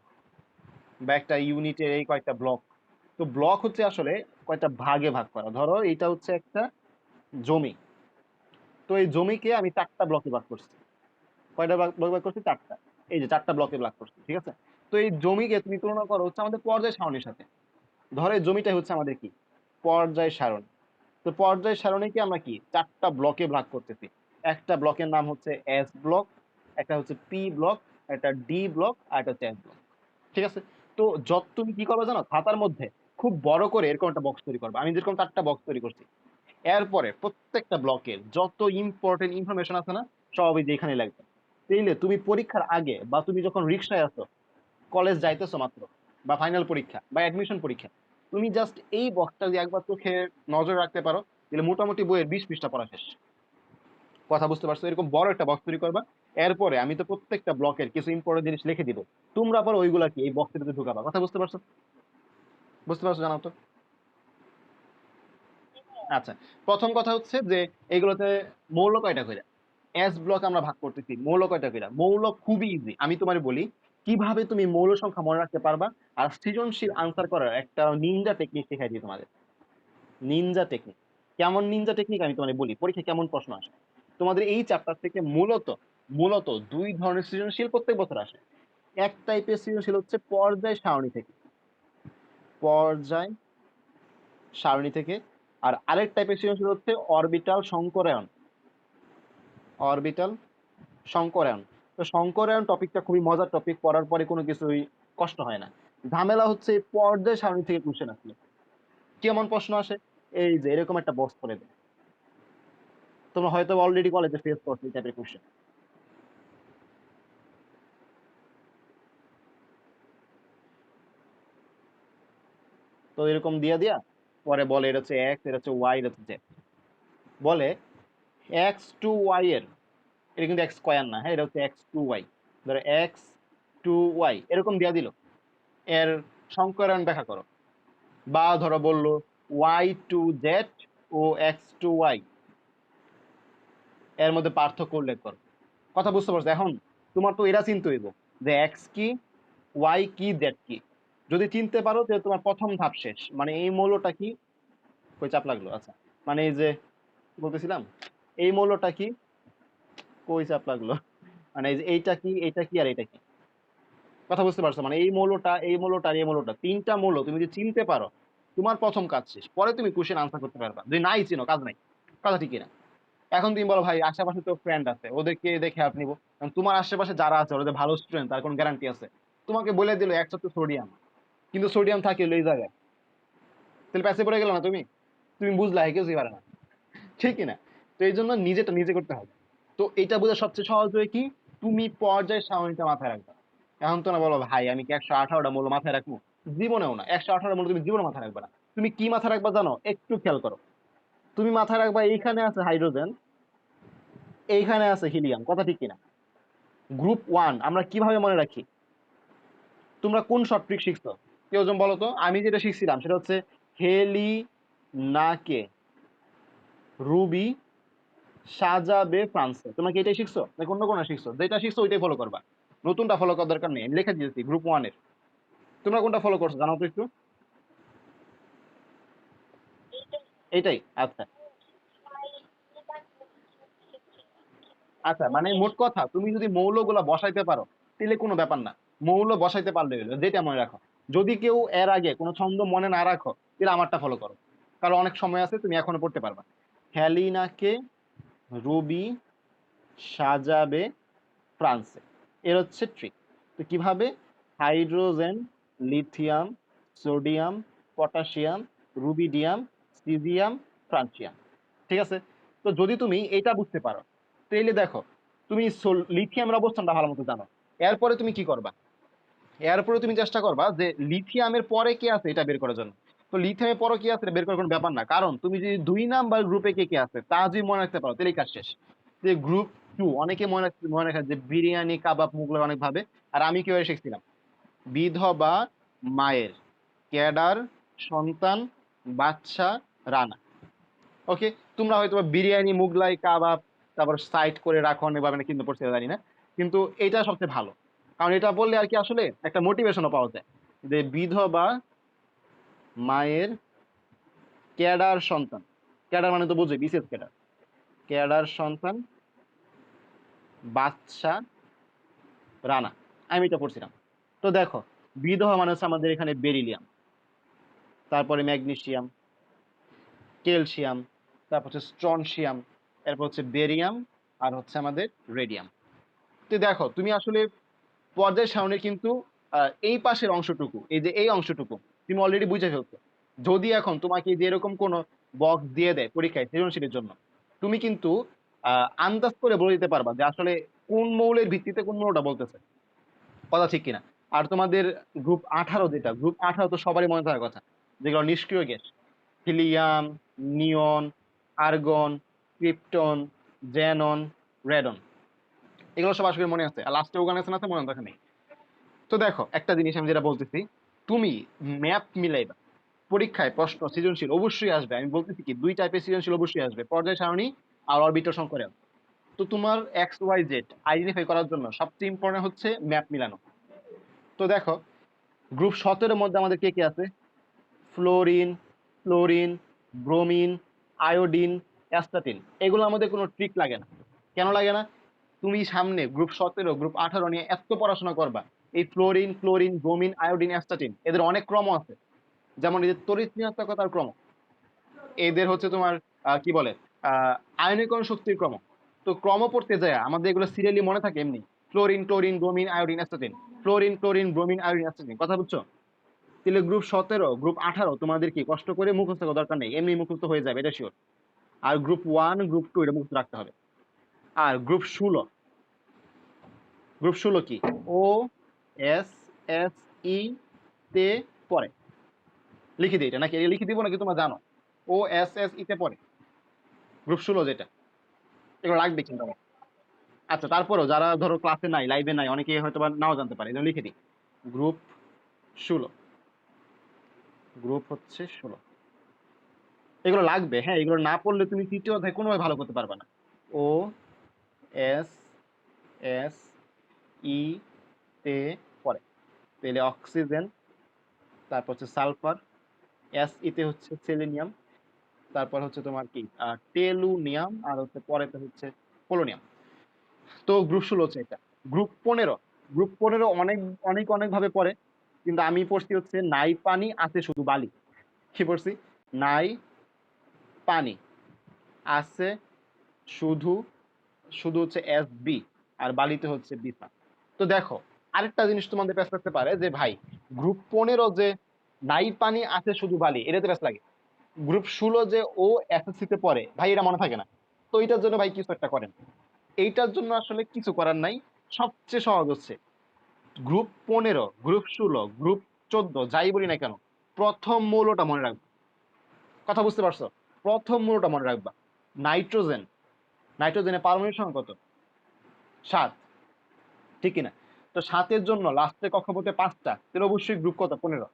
বা একটা ইউনিটের এই কয়েকটা ব্লক। তো ব্লক হচ্ছে আসলে কয়েকটা ভাগে ভাগ করা। ধরো এইটা হচ্ছে একটা জমি, তো এই জমিকে আমি 4টা ব্লকে ভাগ করছি। কয়টা ভাগ ভাগ করছি? 4টা। এই যে 4টা ব্লকে ভাগ করছি। ঠিক আছে, তো এই জমিকে তুমি তুলনা করো হচ্ছে আমাদের পর্যায় সারণীর সাথে। ধরো এই জমিটাই হচ্ছে আমাদের কি পর্যায় সারণী। তো পর্যায় সারণীকে আমরা কি 4টা ব্লকে ভাগ করতেছি। একটা ব্লকের নাম হচ্ছে এস ব্লক, একটা হচ্ছে পি ব্লক, একটা ডি ব্লক, আর একটা হচ্ছে এফ ব্লক। ঠিক আছে, তো যত তুমি কি করবে জানো, খাতার মধ্যে খুব বড় করে এরকম একটা বক্স তৈরি করবে, আমি যেরকম 4টা বক্স তৈরি করছি। এরপরে প্রত্যেকটা ব্লকের যত ইম্পর্টেন্ট ইনফরমেশন আছে না, সবই যে এখানে লাগবে। তাইলে তুমি পরীক্ষার আগে বা তুমি যখন রিক্সায় আছো, কলেজ যাইতেছো মাত্র, বা ফাইনাল পরীক্ষা বা অ্যাডমিশন পরীক্ষা, তুমি জাস্ট এই বক্সটা যদি একবার চোখে নজর রাখতে পারো, তাহলে মোটামুটি বইয়ের 20 পৃষ্ঠা পড়া শেষ। কথা বুঝতে পারছো? এরকম বড় একটা বক্স তৈরি করবা। এরপরে আমি তো প্রত্যেকটা ব্লকের কিছু ইম্পর্টেন্ট জিনিস লিখে দিব, তোমরা পরে ওইগুলা কি এই বক্সের ভিতরে ঢুকাবা। কথা বুঝতে পারছো? বুঝতে পারছো? জানাও তো। আচ্ছা, প্রথম কথা হচ্ছে যে এগুলোতে মৌল কয়টা করে, এস ব্লক আমরা ভাগ করতেছি, মৌল কয়টা করে? মৌল খুবই ইজি, আমি তোমার বলি কিভাবে তুমি মৌল সংখ্যা মনে রাখতে পারবা। আর সৃজনশীল আনসার করার একটা নিনজা টেকনিক শেখাই দিই তোমাদের। নিনজা টেকনিক, কেমন নিনজা টেকনিক আমি তোমাদের বলি, পরীক্ষায় কেমন প্রশ্ন আসে। তোমাদের এই চ্যাপ্টার থেকে মূলত মূলত দুই ধরনের সৃজনশীল প্রত্যেক বছর আসে। এক টাইপের সৃজনশীল হচ্ছে পর্যায় সারণী থেকে, পর্যায় সারণী থেকে। আর আরেক টাইপের সৃজনশীল হচ্ছে অরবিটাল সংকরায়ন, অরবিটাল সংকরায়ন। তো সংকরায়ন টপিকটা খুবই মজার টপিক, পড়ার পরে কোনো কিছুই কষ্ট হয় না। ঝামেলা হচ্ছে এই পর্যায় সারণী থেকে কোশ্চেন আসলে কেমন প্রশ্ন আসে, এই যে এরকম একটা বক্স করে দেয়, তোমরা হয়তো অলরেডি কলেজে ফেস করছো এই টাইপের কোশ্চেন। তো এরকম দিয়া দিয়া পরে বলে এটা হচ্ছে এক্স, এটা হচ্ছে ওয়াই, এটা হচ্ছে জেড। বলে এক্স টু ওয়াই এর, এটা কিন্তু এক্স স্কোয়ার না, হ্যাঁ, এটা হচ্ছে এক্স টু ওয়াই। ধরো এক্স টু ওয়াই এরকম দিয়া দিল, এর সংকরায়ন ব্যাখ্যা করো। বা ধরো বললো Y to Z O x two Y এর মধ্যে পার্থক্য উল্লেখ করো। কথা বুঝতে পারছো? এখন তোমার তো এরা চিনতে হইব যে এক্স কি, ওয়াই কি, জেড কি। যদি চিনতে পারো যে তোমার প্রথম ধাপ শেষ, মানে এই মৌলটা কি, কই চাপ লাগলো, আচ্ছা, মানে এই যে বলতেছিলাম এই মৌলটা কি, কই চাপ লাগলো, মানে এই যে এইটা কি, এইটা কি, আর এটা কি, কথা বুঝতে পারছো? মানে এই মৌলটা, এই মৌলটা, আর এই মৌলটা, তিনটা মৌল তুমি যদি চিনতে পারো, তোমার প্রথম কাজ শেষ। পরে তুমি কোশ্চেন আনসার করতে পারবা। যদি নাই চিনো, কাজ নাই। কথা ঠিক না? এখন তুমি বলো ভাই আশেপাশে তো ফ্রেন্ড আছে, ওদেরকে দেখে হেল্প নিবো। এখন তোমার আশেপাশে যারা আছে ওদের ভালো স্টুডেন্ট, তার কোন গ্যারান্টি আছে? তোমাকে বলে দিল একসাথে সোডিয়াম, কিন্তু সোডিয়াম থাকে হলো এই জায়গায়, তাহলে প্যাসে পড়ে গেল না তুমি? তুমি বুঝলা, কিছুই পারে না, ঠিক কিনা? তো এই জন্য নিজেটা নিজে করতে হবে। তো এটা বোঝা সবচেয়ে সহজ হয় কি, তুমি পর্যায় সারণীটা মাথায় রাখবে। এখন তো না বলো ভাই আমি কি 118টা মূল্য মাথায় রাখবো? জীবনেও না। 118টা মূল্য তুমি জীবনে মাথায় রাখবে না। তুমি কি মাথায় রাখবা জানো? একটু খেয়াল করো। তুমি মাথায় রাখবা এইখানে আছে হাইড্রোজেন, এইখানে আছে হিলিয়াম, কথা ঠিক কিনা? গ্রুপ ওয়ান আমরা কিভাবে মনে রাখি? তোমরা কোন শর্ট ট্রিক শিখছো? কেউ জন বলো তো। আমি যেটা শিখছিলাম সেটা হচ্ছে হেলি নাকে রুবি সাজাবে ফ্রান্সে। তোমরা কি এটাই শিখছো নাকি অন্য কোনো শিখছো? যেটা শিখছো ওইটাই ফলো করবা, নতুনটা ফলো করার দরকার নেই। আমি লিখে দিয়েছি গ্রুপ ওয়ানের। তোমরা কোনটা ফলো করছো জানাও তো একটু। এইটাই, আচ্ছা। আচ্ছা, মানে মোট কথা তুমি যদি মৌলগুলা বসাইতে পারো তাহলে কোনো ব্যাপার না। মৌল বসাইতে পারলে হলো, যেটা মনে রাখো। যদি কেউ এর আগে কোনো ছন্দ মনে না রাখো তাহলে আমারটা ফলো করো, কারণ অনেক সময় আছে, তুমি এখনো পড়তে পারবা। হেলিনাকে রুবি সাজাবে ফ্রান্সে, এর হচ্ছে ট্রিক। তো কিভাবে? Hydrogen, lithium, sodium, potassium, rubidium, caesium, francium. ঠিক আছে? তো যদি তুমি এটা বুঝতে পারো তাহলে দেখো, তুমি লিথিয়ামের অবস্থানটা ভালো মতো জানো। এরপরে তুমি কি করবা? এরপরে তুমি চেষ্টা করবা যে লিথিয়ামের পরে কি আছে এটা বের করার জন্য। তো লিথিয়ামের পরে কি আছে এটা বের করার কোনো ব্যাপার না, কারণ তুমি যদি 2 নাম্বার গ্রুপে কে কে আছে তা যদি মনে রাখতে পারো তাহলেই কাজ শেষ। যে গ্রুপ টু অনেকে মনে রাখে যে বিরিয়ানি, কাবাব, মুগলাই অনেক ভাবে। আর আমি কিভাবে শিখছিলাম, বিধবা মায়ের, ক্যাডার সন্তান, বাদশা, রানা। ওকে, তোমরা হয়তো বা বিরিয়ানি, মুগলাই, কাবাব তারপর সাইড করে রাখো এভাবে না, কিন্তু পড়তে জানি না, কিন্তু এটা সবচেয়ে ভালো। কারণ এটা বললে আর কি আসলে একটা মোটিভেশনও পাওয়া যায়, যে বিধবা মায়ের, ক্যাডার সন্তান, ক্যাডার মানে তো বুঝে বিশেষ ক্যাডার, ক্যাডার সন্তান, বাদশা, রানা। আমি এটা পড়ছিলাম। তো দেখো, বিধবা মানে হচ্ছে আমাদের এখানে বেরিলিয়াম, তারপরে ম্যাগনেসিয়াম, ক্যালসিয়াম, তারপর হচ্ছে স্ট্রনসিয়াম, এরপর হচ্ছে বেরিয়াম, আর হচ্ছে আমাদের রেডিয়াম। তো দেখো তুমি আসলে পর্যায় সারণীর কিন্তু এই পাশের অংশটুকু, এই যে এই অংশটুকু তুমি অলরেডি বুঝে ফেলছো। যদি এখন তোমাকে যে এরকম কোনো বক্স দিয়ে দেয় পরীক্ষায় সৃজনশীলের জন্য, তুমি কিন্তু আন্দাজ করে বলে দিতে পারবা যে আসলে কোন মৌলের ভিত্তিতে কোন মৌলটা বলতেছে, কথা ঠিক কিনা? আর তোমাদের গ্রুপ 18, যেটা গ্রুপ 18 তো সবারই মনে থাকার কথা, যেগুলো নিষ্ক্রিয় গ্যাস, হিলিয়াম, নিয়ন, আর্গন, ক্রিপ্টন, জেনন, রেডন, এগুলো সব আসলে মনে আছে। আর লাস্টে অর্গানাইজেশন আছে, মনে রাখা নেই। তো দেখো একটা জিনিস আমি যেটা বলতেছি, তুমি ম্যাপ মিলাইবা। পরীক্ষায় প্রশ্ন সৃজনশীল অবশ্যই আসবে, আমি বলতেছি কি 2 টাইপের সৃজনশীল অবশ্যই আসবে, পর্যায় সারণী আর অরবিটাল সংকরণ। তো তোমার এক্স ওয়াই জেড আইডেন্টিফাই করার জন্য সবচেয়ে ইম্পর্টেন্ট হচ্ছে ম্যাপ মিলানো। তো দেখো, গ্রুপ 17 মধ্যে আমাদের কে কে আছে? Fluorine, chlorine, bromine, iodine, astatine. এগুলো আমাদের কোনো ট্রিক লাগে না। কেন লাগে না? তুমি সামনে গ্রুপ 17, গ্রুপ 18 নিয়ে এত পড়াশোনা করবা, এই fluorine, chlorine, bromine, iodine, astatine এদের অনেক ক্রম আছে। যেমন এই যে তড়িৎ ঋণাত্মকতার ক্রম, এদের হচ্ছে তোমার কি বলে, আয়নীকরণ শক্তির ক্রম। তো ক্রম পড়তে যায় আমাদের এগুলো সিরিয়ালি মনে থাকে এমনি, fluorine, chlorine, bromine, iodine, astatine, fluorine, chlorine, bromine, iodine, astatine, কথা বুঝছো? তাহলে গ্রুপ 17, গ্রুপ 18 তোমাদের কি কষ্ট করে মুখস্থ করার দরকার নেই, এমনি মুখস্থ হয়ে যাবে, এটা শিওর। আর গ্রুপ 1, গ্রুপ 2 এটা মুখস্থ রাখতে হবে। আর গ্রুপ 16 কি? ও এস এস ই তে পড়ে। লিখে দিই এটা নাকি, এটা লিখে দিব নাকি তোমরা জানো? ও এস এস ই তে পড়ে গ্রুপ 16 যেটা, এগুলো লাগবে কিন্তু আমার। আচ্ছা, তারপরেও যারা ধরো ক্লাসে নাই, লাইভে নাই, অনেকে হয়তো বা নাও জানতে পারে, এটা লিখে দিই। গ্রুপ 16, গ্রুপ হচ্ছে 16, এগুলো লাগবে। হ্যাঁ, এগুলো না পড়লে তুমি তৃতীয় অধ্যায় কোনোভাবে ভালো করতে পারবে না। ও এস এস ই তে পড়ে, তাহলে অক্সিজেন, তারপর হচ্ছে সালফার, এসইতে হচ্ছে সেলেনিয়াম, তারপর হচ্ছে তোমার কি টেলুনিয়াম, আর হচ্ছে পরেতে হচ্ছে পোলোনিয়াম। তো গ্রুপ 16 হচ্ছে এটা। গ্রুপ 15, গ্রুপ 15 অনেক অনেক অনেক ভাবে পড়ে, কিন্তু আমি পড়ছি হচ্ছে নাই পানি আছে শুধু বালি। কি পড়ছি? নাই পানি আছে শুধু, শুধু হচ্ছে বি, আর বালিতে হচ্ছে বিপা। তো দেখো, আরেকটা জিনিস তোমাদের প্যাচ লাগতে পারে যে ভাই গ্রুপ 15 যে নাই পানি আছে শুধু বালি, এটাতে প্যাচ লাগে। গ্রুপ 16 যে ও এসএসসি তে পড়ে, ভাই এটা মনে থাকে না। তো এইটার জন্য ভাই কিছু একটা করেন। এইটার জন্য আসলে কিছু করার নাই। সবচেয়ে সহজ হচ্ছে গ্রুপ 15, গ্রুপ 16, গ্রুপ 14, যাই বলি না কেন, প্রথম মৌলটা মনে রাখবা। কথা বুঝতে পারছো? প্রথম মৌলটা মনে রাখবা। নাইট্রোজেন, নাইট্রোজেনের পারমাণবিক সংখ্যা কত? 7, ঠিক কিনা? তো 7-এর জন্য লাস্টে কক্ষপথে 5টা, তাহলে অবশ্যই গ্রুপ কত? 15।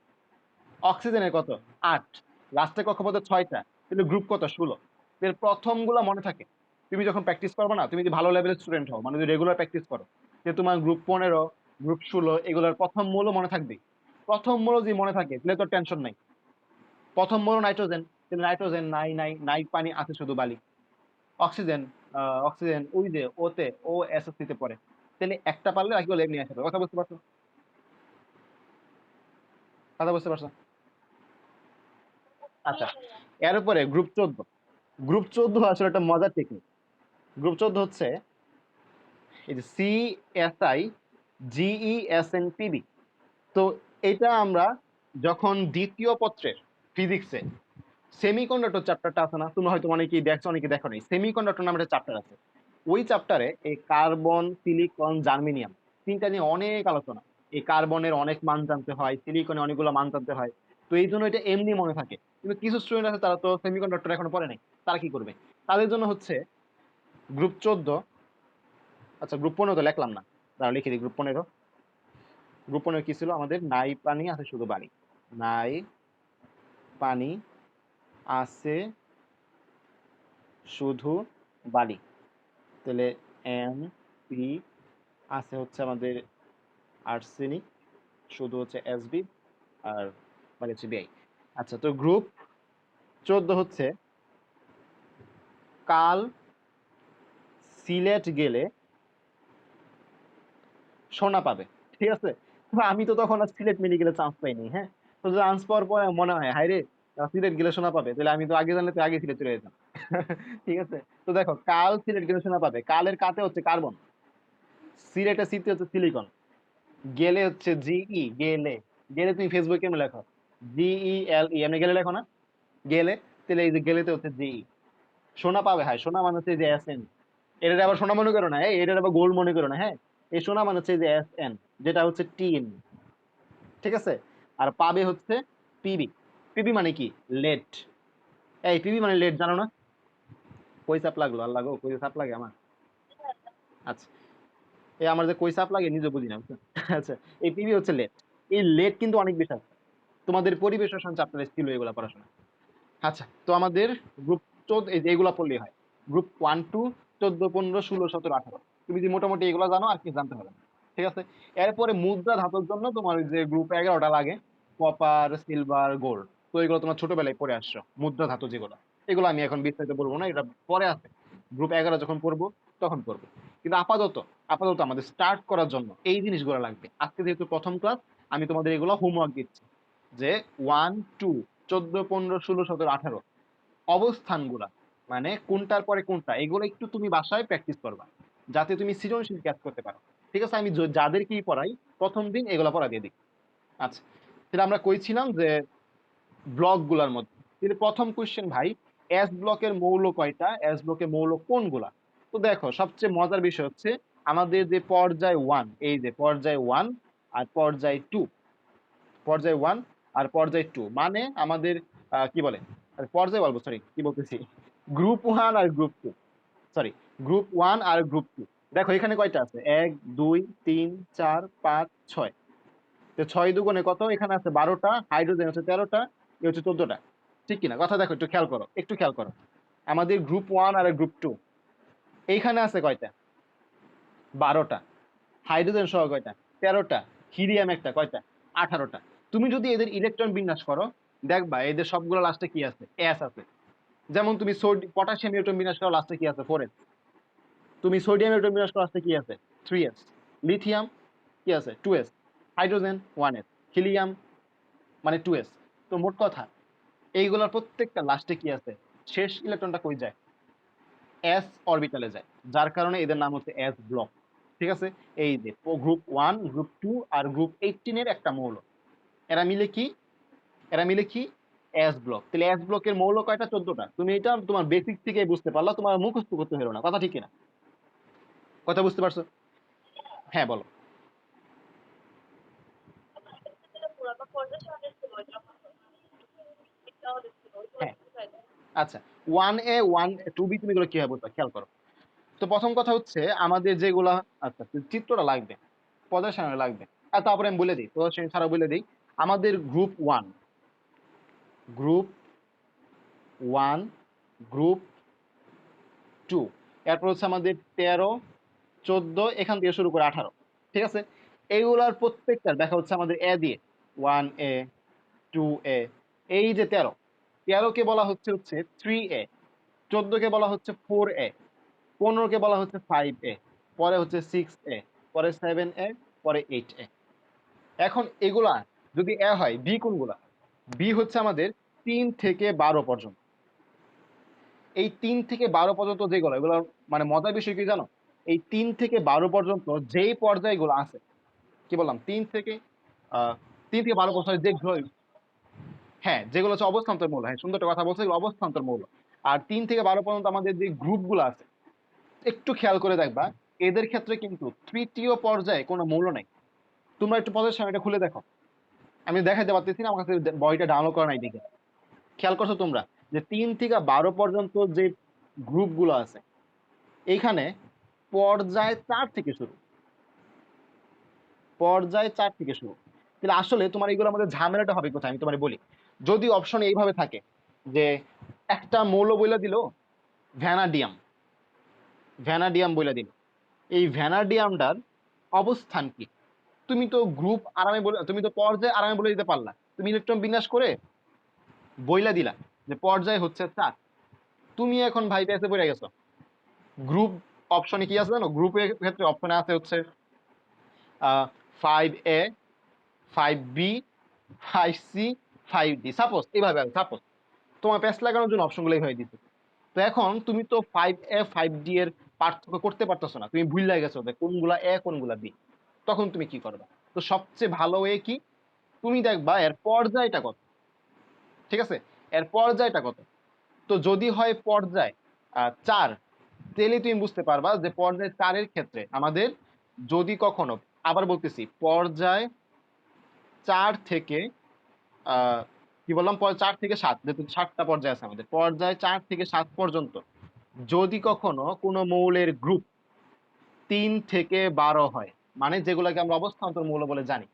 অক্সিজেনের কত? 8, লাস্টে কক্ষপথে 6টা, তাহলে গ্রুপ কত? 16। এর প্রথম গুলা মনে থাকে। তুমি যখন প্র্যাকটিস করবে না, তুমি যদি ভালো লেভেলের স্টুডেন্ট হও, মানে যদি রেগুলার প্র্যাকটিস করো, যে তোমার গ্রুপ 15, গ্রুপ 16 এগুলোর প্রথম মৌল মনে থাকবে। প্রথম মৌল যদি মনে থাকে তাহলে তো টেনশন নাই। প্রথম মৌল নাইট্রোজেন, তাহলে নাইট্রোজেন নাই নাই নাই পানি আছে শুধু বালি। অক্সিজেন, অক্সিজেন ওই যে ওতে, ও এসএসসি তে পড়ে। তাহলে একটা পারলে বাকি গুলো এমনি আসবে। কথা বুঝতে পারছো? কথা বুঝতে পারছো? আচ্ছা, এর উপরে গ্রুপ 14। গ্রুপ 14 আসলে একটা মজার টেকনিক। গ্রুপ 14 হচ্ছে এই যে CSI GESNPB। তো এটা আমরা যখন দ্বিতীয় পত্রের ফিজিক্সে সেমিকন্ডাক্টর চ্যাপ্টারটা আছে না, তুমি হয়তো অনেকেই দেখছো অনেকে দেখো নাই, সেমিকন্ডাক্টর নামে একটা চ্যাপ্টার আছে। ওই চ্যাপ্টারে এই কার্বন, সিলিকন, জার্মেনিয়াম তিনটা নিয়ে অনেক আলোচনা। এই কার্বনের অনেক মান জানতে হয়, সিলিকনে অনেকগুলো মান জানতে হয়। তো এই জন্য এটা এমনি মনে থাকে। কিন্তু কিছু স্টুডেন্ট আছে তারা তো সেমিকন্ডাক্টর এখনো পড়ে নাই, তারা কি করবে? তাদের জন্য হচ্ছে গ্রুপ 14। আচ্ছা, গ্রুপ 15 তো লিখলাম না, তারা লিখে দিই গ্রুপ 15। গ্রুপ 15 কি ছিল আমাদের? নাই পানি আছে শুধু বালি। নাই পানি আছে শুধু বালি। তাহলে এন পি আছে হচ্ছে আমাদের আর্সেনিক, শুধু হচ্ছে এসবি, আর বাকি হচ্ছে বিআই। আচ্ছা, তো গ্রুপ 14 হচ্ছে কাল সিলেট গেলে সোনা পাবে। ঠিক আছে? তো আমি তো তখন আর সিলেট মেডিকেলে চান্স পাইনি, হ্যাঁ। তো চান্স পাওয়ার পরে মনে হয় হাই রে, সিলেট গেলে সোনা পাবে, তাহলে আমি তো আগে জানলে তো আগে সিলেট চলে যেতাম। ঠিক আছে? তো দেখো, কাল সিলেট গেলে সোনা পাবে, কালের কাতে হচ্ছে কার্বন, সিলেটের সিতে হচ্ছে সিলিকন, গেলে হচ্ছে জিই, গেলে, গেলে তুমি ফেসবুকে কেমন লেখো? GELE, এমনি গেলে লেখো না? গেলে, তাহলে এই যে গেলেতে হচ্ছে জিই। সোনা পাবে, হ্যাঁ, সোনা মানে হচ্ছে এই যে SN। এটা আবার সোনা মনে করো না, হ্যাঁ, এটা আবার গোল্ড মনে করো না, হ্যাঁ। এই সোনা মানে হচ্ছে এই যে SN, যেটা হচ্ছে টিন। ঠিক আছে? আর পাবে হচ্ছে পিবি। পিবি মানে কি? লেড। এই পিবি মানে লেড, জানো না? কই চাপ লাগলো, আল্লাহ গো, কই চাপ লাগে আমার। আচ্ছা, এই আমার যে কই চাপ লাগে নিজে বুঝি না, বুঝছো? আচ্ছা, এই পিবি হচ্ছে লেড। এই লেড কিন্তু অনেক বেশি আছে। তোমাদের পরিবেশ রসায়ন চ্যাপ্টারে ছিল এগুলা পড়াশোনা। আচ্ছা, তো আমাদের গ্রুপ 14 এই যে এগুলা পড়লেই হয়। গ্রুপ 1 2, 14 15 16 17 18, তুমি যদি মোটামুটি এগুলা জানো আর কি জানতে হবে না। ঠিক আছে? এরপরে মুদ্রা ধাতুর জন্য তোমার ওই যে গ্রুপ 11টা লাগে, কপার, সিলভার, গোল্ড। তো এগুলো তোমার ছোটবেলায় পড়ে আসছো, মুদ্রা ধাতু যেগুলো। এগুলো আমি এখন বিস্তারিত বলবো না, এটা পরে আছে। গ্রুপ 11 যখন পড়বো তখন পড়বো। কিন্তু আপাতত, আপাতত আমাদের স্টার্ট করার জন্য এই জিনিসগুলো লাগবে। আজকে যেহেতু প্রথম ক্লাস, আমি তোমাদের এগুলো হোমওয়ার্ক দিচ্ছি, যে 1 2, 14 15 16 17 18 অবস্থানগুলা, মানে কোনটার পরে কোনটা, এগুলো একটু তুমি বাসায় প্র্যাকটিস করবা, যাতে তুমি সৃজনশীল কাজ করতে পারো। ঠিক আছে? আমি যাদেরকেই পড়াই প্রথম দিন এগুলো পড়া দিয়ে দিই। আচ্ছা, তাহলে আমরা কইছিলাম যে ব্লক গুলার মধ্যে, কিন্তু প্রথম কোশ্চেন ভাই, এস ব্লকের মৌল কয়টা, এস ব্লকের মৌল কোনগুলা? তো দেখো, সবচেয়ে মজার বিষয় হচ্ছে আমাদের যে পর্যায় 1, এই যে পর্যায় 1 আর পর্যায় 2, পর্যায় 1 আর পর্যায় 2 মানে আমাদের কি বলে, পর্যায় বলবো, সরি কি বলতেছি, গ্রুপ 1 আর গ্রুপ 2, সরি, গ্রুপ 1 আর গ্রুপ 2। দেখো এখানে কয়টা আছে? 1 2 3 4 5 6। তো 6 দুগুণে কত? এখানে আছে 12টা, হাইড্রোজেন হচ্ছে 13টা, এ হচ্ছে 14টা। ঠিক কিনা? কথা দেখো, একটু খেয়াল করো, একটু খেয়াল করো। আমাদের গ্রুপ 1 আর গ্রুপ 2 এইখানে আছে কয়টা? 12টা। হাইড্রোজেন সহ কয়টা? 13টা। হিলিয়াম একটা, কয়টা? 18টা। তুমি যদি এদের ইলেকট্রন বিন্যাস করো, দেখবা এদের সবগুলো লাস্টে কি আছে, এস আছে। যেমন তুমি পটাশিয়াম ইলেকট্রন বিন্যাস করো, লাস্টে কি আছে, 4s। তুমি সোডিয়াম ইলেকট্রন বিন্যাস করো, লাস্টে কি আছে, 3s। লিথিয়াম কি আছে, 2s। Hydrogen 1s। হিলিয়াম মানে 2s। তো মোট কথা এইগুলোর প্রত্যেকটা লাস্টে কি আছে, শেষ ইলেকট্রনটা কই যায়, এস অরবিটালে যায়, যার কারণে এদের নাম হচ্ছে এস ব্লক। ঠিক আছে। এই যে গ্রুপ 1, গ্রুপ 2 আর গ্রুপ 18 এর একটা মৌল, এরা মিলে কি, এরা মিলে কি, এস ব্লক। তাহলে এস ব্লকের মৌল কয়টা, 14টা। তুমি এটা তোমার বেসিক থেকে বুঝতে পারলা, তোমার মুখস্থ করতে হলো না। কথা ঠিক কিনা, কথা বুঝতে পারছো? হ্যাঁ বলো। হ্যাঁ আচ্ছা, 1A 1, 2B তুমি এগুলো কিভাবে বুঝবা, খেয়াল করো। তো প্রথম কথা হচ্ছে আমাদের যেগুলা, আচ্ছা চিত্রটা লাগবে, পদের সামনে লাগবে। আর তারপরে আমি বলে দিই, পদের সামনে ছাড়া বলে দিই। আমাদের গ্রুপ 1, গ্রুপ 1, গ্রুপ 2, এরপর হচ্ছে আমাদের 13, 14, এখান থেকে শুরু করে 18। ঠিক আছে। এইগুলার প্রত্যেকটার দেখা হচ্ছে আমাদের এ দিয়ে, 1A 2A। এই যে 13, 13 কে বলা হচ্ছে 3A। 14 কে বলা হচ্ছে 4A। 15 কে বলা হচ্ছে 5A। পরে হচ্ছে 6A। পরে 7A। পরে 8A। এখন এগুলা যদি এ হয়, বি কোনগুলা, বি হচ্ছে আমাদের 3 থেকে 12 পর্যন্ত। এই 3 থেকে 12 পর্যন্ত যেগুলো, এগুলো মানে মজার বিষয় কি জানো, এই 3 থেকে 12 পর্যন্ত যেই পর্যায়গুলো আছে, কি বললাম, 3 থেকে 12 পর্যন্ত যে হ্যাঁ যেগুলো হচ্ছে অবস্থান্তর মৌল, হ্যাঁ সুন্দর একটা কথা বলছো, এগুলো অবস্থান্তর মৌল। আর 3 থেকে 12 পর্যন্ত আমাদের যে গ্রুপগুলো আছে, একটু খেয়াল করে দেখবা, এদের ক্ষেত্রে কিন্তু তৃতীয় পর্যায়ে কোনো মৌল নাই। তোমরা একটু পদের সামনে খুলে দেখো, আমি দেখাইতে পারতেছি না, আমার কাছে বইটা ডাউনলোড করা নাই দিকে। খেয়াল করছো তোমরা যে 3 থেকে 12 পর্যন্ত যে গ্রুপগুলো আছে, এইখানে পর্যায় 4 থেকে শুরু, পর্যায় 4 থেকে শুরু। তাহলে আসলে তোমার এগুলো আমাদের ঝামেলাটা হবে কোথায়, আমি তোমার বলি। যদি অপশন এইভাবে থাকে যে একটা মৌল বইলা দিল ভ্যানাডিয়াম, ভ্যানাডিয়াম বইলা দিল, এই ভ্যানাডিয়ামটার অবস্থান কি, তুমি তো গ্রুপ আরামে বলে, তুমি তো পর্যায়ে আরামে বলে দিতে পারলা। তুমি ইলেকট্রন বিন্যাস করে বইলা দিলা যে পর্যায় হচ্ছে 4। তুমি এখন ভাই পেসে পড়ে গেছো। গ্রুপ অপশনে কি আছে জানো, গ্রুপের ক্ষেত্রে অপশনে আছে হচ্ছে 5A, 5B, 5C, 5D। Suppose এইভাবে, সাপোজ তোমার প্যাচ লাগানোর জন্য অপশনগুলো এইভাবে দিচ্ছে। তো এখন তুমি তো 5A 5D এর পার্থক্য করতে পারতেছো না, তুমি ভুল লাগে গেছো যে কোনগুলা এ কোনগুলা বি। তখন তুমি কি করবে, তো সবচেয়ে ভালো ওয়ে কি, তুমি দেখবা এর পর্যায়টা কত। ঠিক আছে, এর পর্যায়টা কত। তো যদি হয় পর্যায় 4, তাহলে তুমি বুঝতে পারবা যে পর্যায় 4 এর ক্ষেত্রে আমাদের যদি কখনো, আবার বলতেছি, পর্যায় 4 থেকে কি বললাম, 4 থেকে 7, যেহেতু 7টা পর্যায় আছে আমাদের, পর্যায় 4 থেকে 7 পর্যন্ত যদি কখনো কোনো মৌলের গ্রুপ 3 থেকে 12 হয়, মানে যেগুলোকে আমরা অবস্থান্তর মৌল বলে জানি,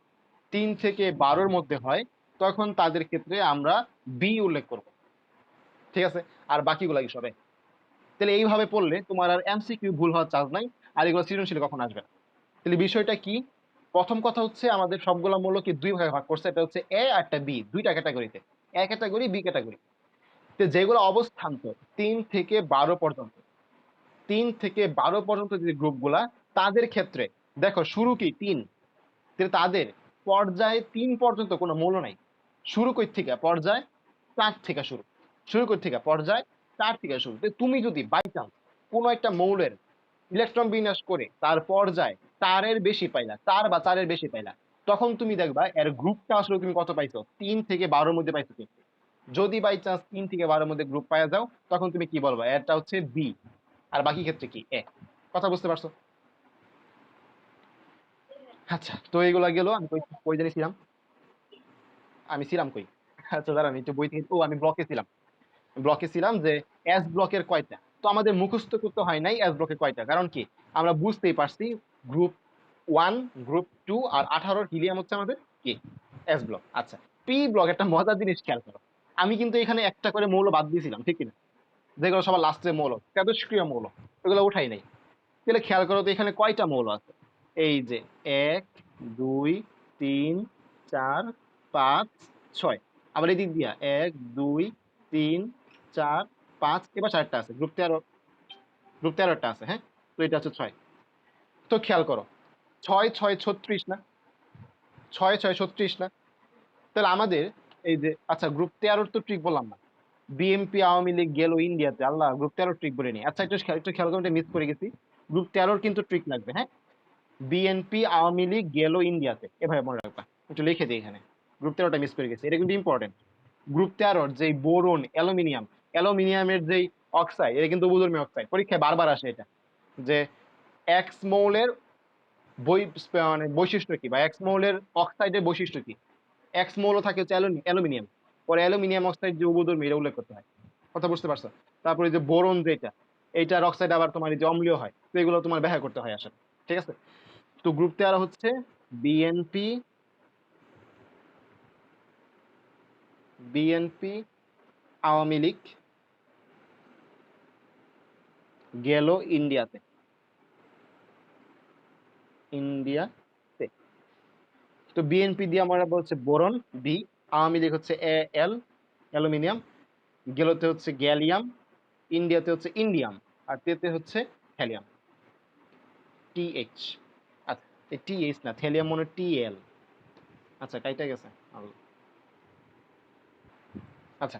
3 থেকে 12-র মধ্যে হয়, তখন তাদের ক্ষেত্রে আমরা বি উল্লেখ করব। ঠিক আছে। আর বাকিগুলা কি সবে, তাহলে এইভাবে পড়লে তোমার আর এমসিকিউ ভুল হওয়ার চান্স নাই, আর এগুলো সৃজনশীল কখন আসবে না। তাহলে বিষয়টা কি, প্রথম কথা হচ্ছে আমাদের সবগুলো মৌল কি দুই ভাগে ভাগ করছে, এটা হচ্ছে এ আর একটা বি, দুইটা ক্যাটাগরিতে, এ ক্যাটাগরি বি ক্যাটাগরি। তো যেগুলো অবস্থান্তর 3 থেকে 12 পর্যন্ত, 3 থেকে 12 পর্যন্ত যে গ্রুপগুলা, তাদের ক্ষেত্রে দেখো শুরু কি 3, তাহলে তাদের পর্যায়ে 3 পর্যন্ত কোনো মৌল নাই। শুরু কই থেকে, পর্যায় 4 থেকে শুরু, শুরু কই থেকে, পর্যায় 4 থেকে শুরু। তো তুমি যদি বাই চান্স কোনো একটা মৌলের ইলেকট্রন বিন্যাস করে তার পর্যায় 4-এর বেশি পাইলা, 4 বা 4-এর বেশি পাইলা, তখন তুমি দেখবা এর গ্রুপটা আসলে তুমি কত পাইছো, 3 থেকে 12-র মধ্যে পাইছো কি। যদি বাই চান্স 3 থেকে 12-র মধ্যে গ্রুপ পাওয়া যাও, তখন তুমি কি বলবা, এটা হচ্ছে বি, আর বাকি ক্ষেত্রে কি এ। কথা বুঝতে পারছো? আচ্ছা, তো এইগুলা গেল। আমি কই কই জানি ছিলাম, আমি ছিলাম কই, আচ্ছা দাঁড়ান একটু বই থেকে, ও আমি ব্লকে ছিলাম। ব্লকে ছিলাম যে এস ব্লকের কয়টা, তো আমাদের মুখস্থ করতে হয় নাই এস ব্লকের কয়টা, কারণ কি আমরা বুঝতেই পারছি গ্রুপ 1, গ্রুপ 2 আর 18-র হিলিয়াম হচ্ছে আমাদের কি, এস ব্লক। আচ্ছা, পি ব্লক একটা মজার জিনিস খেয়াল করো, আমি কিন্তু এখানে একটা করে মৌল বাদ দিয়েছিলাম, ঠিক কিনা, যেগুলো সবার লাস্টে মৌল, তেজস্ক্রিয় মৌল, এগুলো উঠাই নাই। তাহলে খেয়াল করো তো এখানে কয়টা মৌল আছে, এই যে 1, 2, 3, 4, 5 6 আবার এই দিক দিয়া 1 2 3 4 5 এবার 4টা আছে, গ্রুপ 13 একটা আছে। হ্যাঁ, তো এটা হচ্ছে 6। তো খেয়াল করো 6 6 36 না, 6 6 36 না। তাহলে আমাদের এই যে আচ্ছা গ্রুপ 13 তো ট্রিক বললাম না, বিএনপি আওয়ামী লীগ গেল ইন্ডিয়াতে, আল্লাহ গ্রুপ 13 ট্রিক বলে নি। আচ্ছা একটু খেয়াল করে মিস করে গেছি, গ্রুপ 13 কিন্তু ট্রিক লাগবে। হ্যাঁ, বিএনপি আওয়ামী লীগ গেল ইন্ডিয়াতে, এভাবে মনে রাখবা, একটু লিখে দিই এখানে। গ্রুপ 13টা মিস করে গেছি, এটা কিন্তু ইম্পর্টেন্ট। গ্রুপ 13 যে বোরন অ্যালুমিনিয়াম, অ্যালুমিনিয়ামের যে অক্সাইড, এটা কিন্তু উবুধর্মী অক্সাইড, পরীক্ষায় বারবার আসে এটা, যে এক্স মৌলের মানে বৈশিষ্ট্য কি, বা এক্স মৌলের অক্সাইডের বৈশিষ্ট্য কি। এক্স মৌল থাকে হচ্ছে অ্যালুমিনিয়াম, পরে অ্যালুমিনিয়াম অক্সাইড যে উবুধর্মী, এটা উল্লেখ করতে হয়। কথা বুঝতে পারছো? তারপরে যে বোরন যেটা, এইটার অক্সাইড আবার তোমার এই যে অম্লীয় হয়, তো এগুলো তোমার ব্যাখ্যা করতে হয় আসলে। ঠিক আছে, তো গ্রুপ 13 হচ্ছে বিএনপি, আওয়ামী লীগ গেল ইন্ডিয়াতে, ইন্ডিয়াতে। তো বিএনপি দিয়ে আমরা বলছে বোরন বি, আওয়ামী লীগ হচ্ছে এ এল অ্যালুমিনিয়াম, গেলোতে হচ্ছে গ্যালিয়াম, ইন্ডিয়াতে হচ্ছে ইন্ডিয়াম, আর তেতে হচ্ছে হ্যালিয়াম, টিএইচ। আচ্ছা এই টিএইচ না, থ্যালিয়াম মনে টিএল। আচ্ছা কাইটা গেছে। আচ্ছা,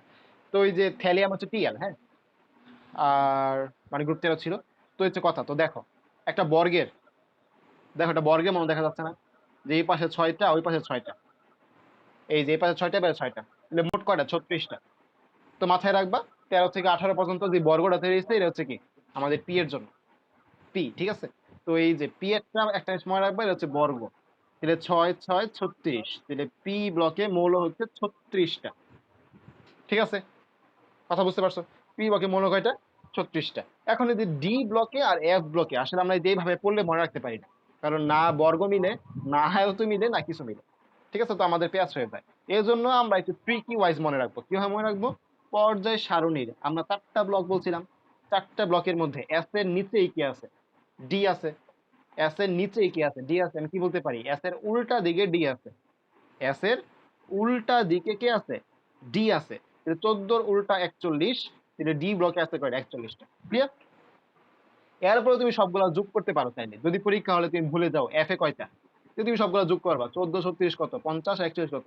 তো ওই যে থ্যালিয়াম হচ্ছে টিএল। হ্যাঁ, আর মানে গ্রুপ 13 ছিল। তো হচ্ছে কথা, তো দেখো একটা বর্গের, দেখো একটা বর্গের মনে দেখা যাচ্ছে না, যে এই পাশে 6টা ওই পাশে 6টা, এই যে এই পাশে 6টা এবার 6টা, তাহলে মোট কয়টা? 36টা। তো মাথায় রাখবা 13 থেকে 18 পর্যন্ত যে বর্গটা তৈরি হয়েছে, এটা হচ্ছে কি আমাদের পি এর জন্য, পি। ঠিক আছে, তো এই যে পি একটা একটা সময় রাখবা, এটা হচ্ছে বর্গ, তাহলে 6 6 36, তাহলে পি ব্লকে মৌল হচ্ছে 36টা। ঠিক আছে, কথা বুঝতে পারছো? পি ব্লকে মৌল কয়টা? 36টা। এখন যদি ডি ব্লকে আর এফ ব্লকে আসলে আমরা যেভাবে পড়লে মনে রাখতে পারি না, কারণ না বর্গ মিলে, না আয়ত মিলে, না কিছু মিলে। ঠিক আছে, তো আমাদের পেঁয়াজ হয়ে যায়। এই জন্য আমরা একটু ট্রিকি ওয়াইজ মনে রাখবো। কিভাবে মনে রাখবো? পর্যায় সারণীর আমরা 4টা ব্লক বলছিলাম, 4টা ব্লকের মধ্যে এস এর নিচেই কি আছে? ডি আছে। এস এর নিচেই কি আছে? ডি আছে। আমি কি বলতে পারি? এস এর উল্টা দিকে ডি আছে। এস এর উল্টা দিকে কে আছে? ডি আছে। 14 উল্টা 41, ডি ব্লকে আছে কয়টা? 41টা। ক্লিয়ার? এরপরে তুমি সবগুলা যোগ করতে পারো চাইলে, যদি পরীক্ষা হলে তুমি ভুলে যাও এফ এ কয়টা, তুমি সবগুলা যোগ করবা। 14 36 কত? 50, 41 কত?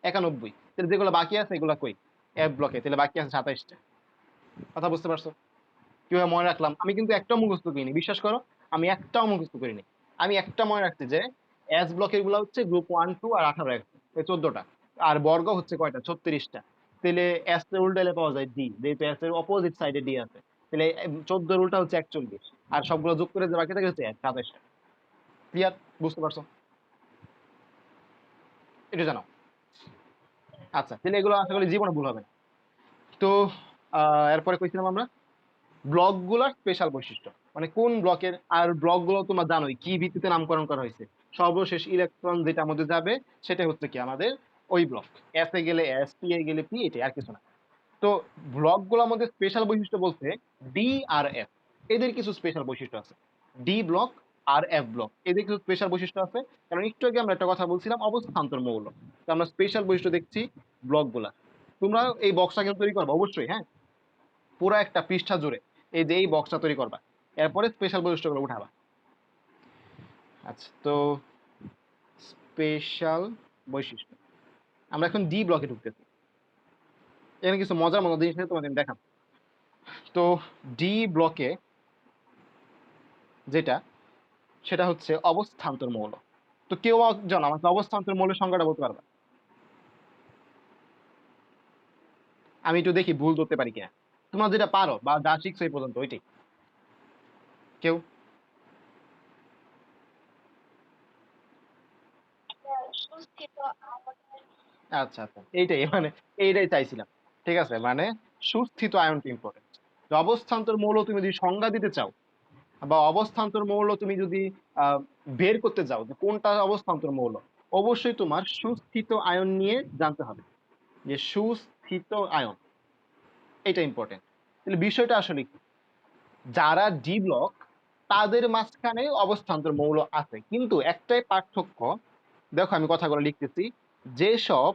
91। তাহলে যেগুলো বাকি আছে এগুলা কই? এফ ব্লকে, তাহলে বাকি আছে 27টা। কথা বুঝতে পারছো? কিভাবে মনে রাখলাম? আমি কিন্তু একটাও মুখস্থ করিনি, বিশ্বাস করো, আমি একটাও মুখস্থ করিনি। আমি একটা মনে রাখছি যে এস ব্লকের গুলা হচ্ছে গ্রুপ 1 2 আর 18 এই 14টা, আর বর্গ হচ্ছে কয়টা? 36টা। তাহলে এস এর উল্টালে পাওয়া যায় ডি, যেহেতু এস এর অপোজিট সাইডে ডি আছে। তাহলে 14 এর উল্টা হচ্ছে 41, আর সবগুলো যোগ করে যে বাকি থাকে হচ্ছে 27টা। ক্লিয়ার? বুঝতে পারছো? এটা জানো? আচ্ছা, তাহলে এগুলো আশা করি জীবনে ভুল হবে না। তো এরপরে কইছিলাম আমরা ব্লক গুলার স্পেশাল বৈশিষ্ট্য, মানে কোন ব্লকের, আর ব্লক গুলো তোমরা জানোই কি ভিত্তিতে নামকরণ করা হয়েছে। সর্বশেষ ইলেকট্রন যেটা মধ্যে যাবে সেটা হচ্ছে কি আমাদের ওই ব্লক। এস এ গেলে এস, পি এ গেলে পি, এটা আর কিছু না। তো ব্লক গুলোর মধ্যে স্পেশাল বৈশিষ্ট্য বলতে ডি আর এফ, এদের কিছু স্পেশাল বৈশিষ্ট্য আছে। ডি ব্লক আর এফ ব্লক, এদের কিছু স্পেশাল বৈশিষ্ট্য আছে। কারণ একটু আগে আমরা একটা কথা বলছিলাম অবস্থান্তর মৌল, তো আমরা স্পেশাল বৈশিষ্ট্য দেখছি ব্লক গুলা। তোমরা এই বক্সটা কিন্তু তৈরি করবা অবশ্যই। হ্যাঁ, পুরো একটা পৃষ্ঠা জুড়ে এই যে এই বক্সটা তৈরি করবা, এরপরে স্পেশাল বৈশিষ্ট্যগুলো উঠাবা। আচ্ছা, তো স্পেশাল বৈশিষ্ট্য, আমরা এখন ডি ব্লকে ঢুকতেছি। এখানে কিছু মজার মজার জিনিস তোমাদের দেখাম। তো ডি ব্লকে যেটা, সেটা হচ্ছে অবস্থান্তর মৌল। তো কেউ জানো আমাকে অবস্থান্তর মৌলের সংজ্ঞাটা বলতে পারবা? আমি একটু দেখি ভুল ধরতে পারি কিনা। তোমরা যেটা পারো বা যা শিখছো এই পর্যন্ত ওইটাই। কেউ? আচ্ছা আচ্ছা, এইটাই মানে এইটাই চাইছিলাম। ঠিক আছে, মানে সুস্থিত আয়নটা ইম্পর্টেন্ট। অবস্থান্তর মৌল তুমি যদি সংজ্ঞা দিতে চাও, বা অবস্থান্তর মৌল তুমি যদি আহ, বের করতে চাও যে কোনটা অবস্থান্তর মৌল, অবশ্যই তোমার সুস্থিত আয়ন নিয়ে জানতে হবে, যে সুস্থিত আয়ন, এটা ইম্পর্টেন্ট। তাহলে বিষয়টা আসলে কি, যারা ডি ব্লক তাদের মাঝখানে অবস্থান্তর মৌল আছে, কিন্তু একটাই পার্থক্য। দেখো আমি কথাগুলো লিখতেছি, যেসব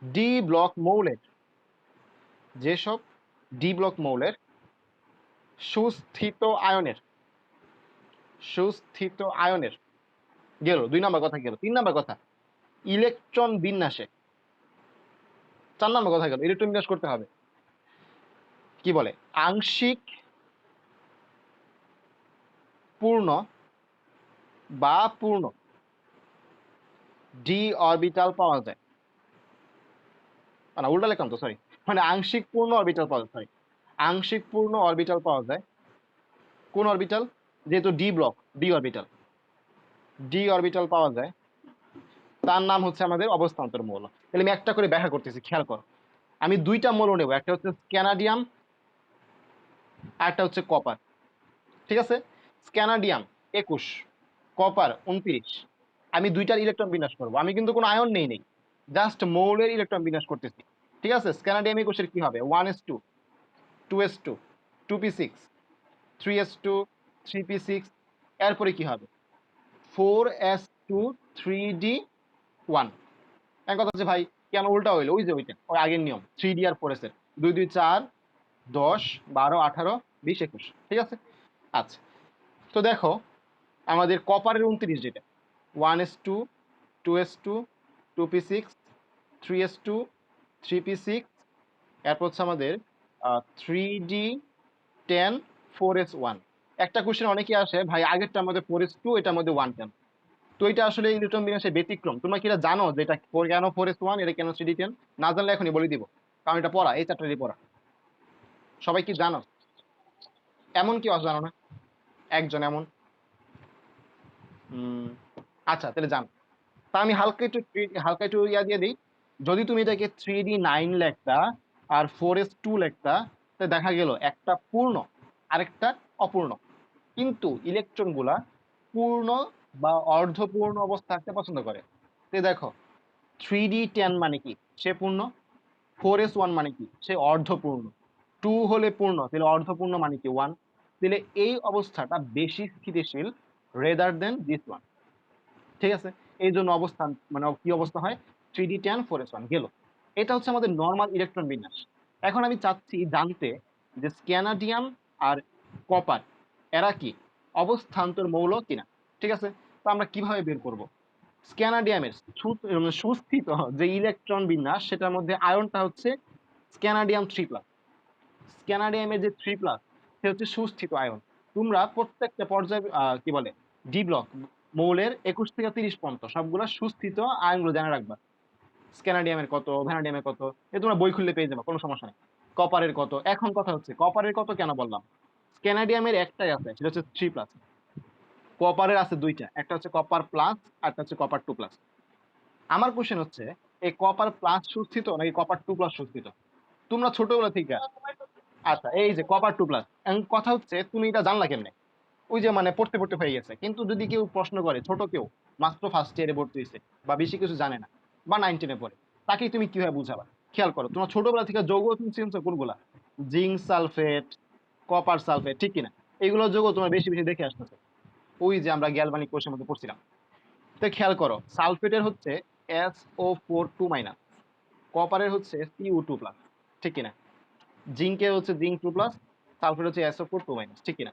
ডি ব্লক মৌলের যেসব ডি ব্লক মৌলের সুস্থিত আয়নের সুস্থিত আয়নের গেল 2 নম্বর কথা, গেল 3 নম্বর কথা ইলেকট্রন বিন্যাসে, 4 নম্বর কথা গেল ইলেকট্রন বিন্যাস করতে হবে। কি বলে? আংশিক পূর্ণ বা পূর্ণ ডি অরবিটাল পাওয়া যায়, না উল্টা লিখলাম তো, সরি, মানে আংশিক পূর্ণ অরবিটাল পাওয়া যায়, সরি, আংশিক পূর্ণ অরবিটাল পাওয়া যায়। কোন অরবিটাল? যেহেতু D block, D orbital, D orbital পাওয়া যায়, তার নাম হচ্ছে আমাদের অবস্থান্তর মৌল। তাহলে আমি একটা করে ব্যাখ্যা করতেছি, খেয়াল করো। আমি দুইটা মৌল নেব, একটা হচ্ছে স্ক্যানাডিয়াম আর একটা হচ্ছে কপার। ঠিক আছে? স্ক্যানাডিয়াম 21, কপার 29। আমি দুইটার ইলেকট্রন বিন্যাস করব, আমি কিন্তু কোনো আয়ন নেই, জাস্ট মৌলের ইলেকট্রন বিন্যাস করতেছি। ঠিক আছে? স্ক্যানাডিয়াম 21 এর কি হবে? 1s2, 2s2, 2p6, 3s2, 3p6, এরপরে কি হবে? 4s2, 3d1। এক কথা হচ্ছে ভাই কেন উল্টা হইলো? ওই যে ওইটা, ওই আগের নিয়ম, 3d আর 4s এর, 2 2 4, 10 12 18 20 21। ঠিক আছে? আচ্ছা, তো দেখো আমাদের কপারের 29 যেটা, 1s2, 2s2, 2p6, 3s2, 3p6, এরপর হচ্ছে আমাদের 3d10, 4s1। একটা কোশ্চেন অনেকেই আসে ভাই আগেরটার মধ্যে 4s2, এটার মধ্যে 1 কেন? তো এটা আসলে ইলেকট্রন বিন্যাসের ব্যতিক্রম। তোমরা কি এটা জানো যে এটা কেন 4s1, এটা কেন 3d10? না জানলে এখনই বলে দিব, কারণ এটা পড়া, এই চ্যাপ্টারই পড়া। সবাই কি জানো? এমন কি জানো না? একজন এমন? আচ্ছা, তাহলে জানো। তা আমি হালকা একটু ইয়া দিয়ে দিই। যদি তুমি এটাকে 3d9 লেখতা আর 4s2 লেখতা, তাহলে দেখা গেল একটা পূর্ণ আরেকটা অপূর্ণ, কিন্তু ইলেকট্রন গুলা পূর্ণ বা অর্ধপূর্ণ অবস্থা থাকতে পছন্দ করে। তো দেখো 3d10 মানে কি? সে পূর্ণ। 4s1 মানে কি? সে অর্ধপূর্ণ। 2 হলে পূর্ণ, তাহলে অর্ধপূর্ণ মানে কি? 1। তাহলে এই অবস্থাটা বেশি স্থিতিশীল রেদার দেন দিস ওয়ান। ঠিক আছে? এই জন্য অবস্থান মানে কি অবস্থা হয়? 3d10, 4s1 গেল। এটা হচ্ছে আমাদের নর্মাল ইলেকট্রন বিন্যাস। এখন আমি চাচ্ছি জানতে যে স্ক্যানাডিয়াম আর কপার এরা কি অবস্থান্তর মৌল কিনা। ঠিক আছে? তো আমরা কিভাবে বের করব? স্ক্যানাডিয়ামের সুস্থিত যে ইলেকট্রন বিন্যাস, সেটার মধ্যে আয়নটা হচ্ছে স্ক্যানাডিয়াম 3+। স্ক্যানাডিয়ামের যে 3+, সে হচ্ছে সুস্থিত আয়ন। তোমরা প্রত্যেকটা পর্যায়ে কি বলে ডি ব্লক মৌলের 21 থেকে 30 পর্যন্ত সবগুলো সুস্থিত আয়নগুলো জানা রাখবা। স্ক্যানাডিয়ামের কত, ভ্যানাডিয়ামের কত, এ তোমরা বই খুললে পেয়ে যাবে, কোনো সমস্যা নেই। কপারের কত, এখন কথা হচ্ছে কপারের কত কেন বললাম? স্ক্যানাডিয়ামের একটাই আছে, সেটা হচ্ছে 3+। কপারের আছে দুইটা, একটা হচ্ছে কপার প্লাস আর একটা হচ্ছে কপার 2+। আমার কোশ্চেন হচ্ছে এই কপার প্লাস সুস্থিত নাকি কপার 2+ সুস্থিত? তোমরা ছোটবেলা থেকে, আচ্ছা এই যে কপার 2+, কথা হচ্ছে তুমি এটা জানলা কেমনে? ওই যে মানে পড়তে পড়তে হয়ে গেছে। কিন্তু যদি কেউ প্রশ্ন করে, ছোট কেউ মাত্র ফার্স্ট ইয়ারে ভর্তি হয়েছে বা বেশি কিছু জানে না বা 9-10 পড়ে, তাকে তুমি কিভাবে বুঝাবা? খেয়াল করো, তোমার ছোটবেলা থেকে যৌগ তুমি চিনছো কোনগুলা? জিঙ্ক সালফেট, কপার সালফেট, ঠিক কিনা? এইগুলো যৌগ তোমার বেশি বেশি দেখে আসতেছে, ওই যে আমরা গ্যালভানিক কোর্সের মধ্যে পড়ছিলাম। তো খেয়াল করো, সালফেটের হচ্ছে SO4 2-, কপারের হচ্ছে Cu2+, ঠিক কিনা? জিঙ্কের হচ্ছে জিঙ্ক 2+, সালফেট হচ্ছে SO4 2-, ঠিক কিনা?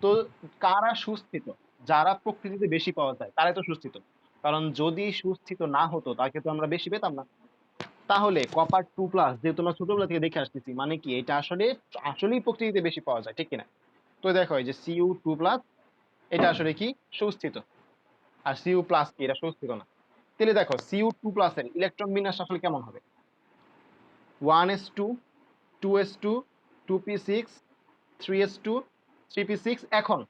তো কারা সুস্থিত? যারা প্রকৃতিতে বেশি পাওয়া যায় তারাই তো সুস্থিত। কারণ যদি সুস্থিত না হতো তাকে তো আমরা বেশি পেতাম না। তাহলে কপার 2+, যেহেতু আমরা ছোটবেলা থেকে দেখে আসতেছি, মানে কি এটা আসলেই প্রকৃতিতে বেশি পাওয়া যায়, ঠিক কিনা? তো দেখো এই যে Cu2+, এটা আসলে কি সুস্থিত, আর Cu+ কি এটা সুস্থিত না। তাহলে দেখো Cu2+ এর ইলেকট্রন বিন্যাস আসলে কেমন হবে? 1s2, 2s2, 2p6, 3s2, 3p6। এখন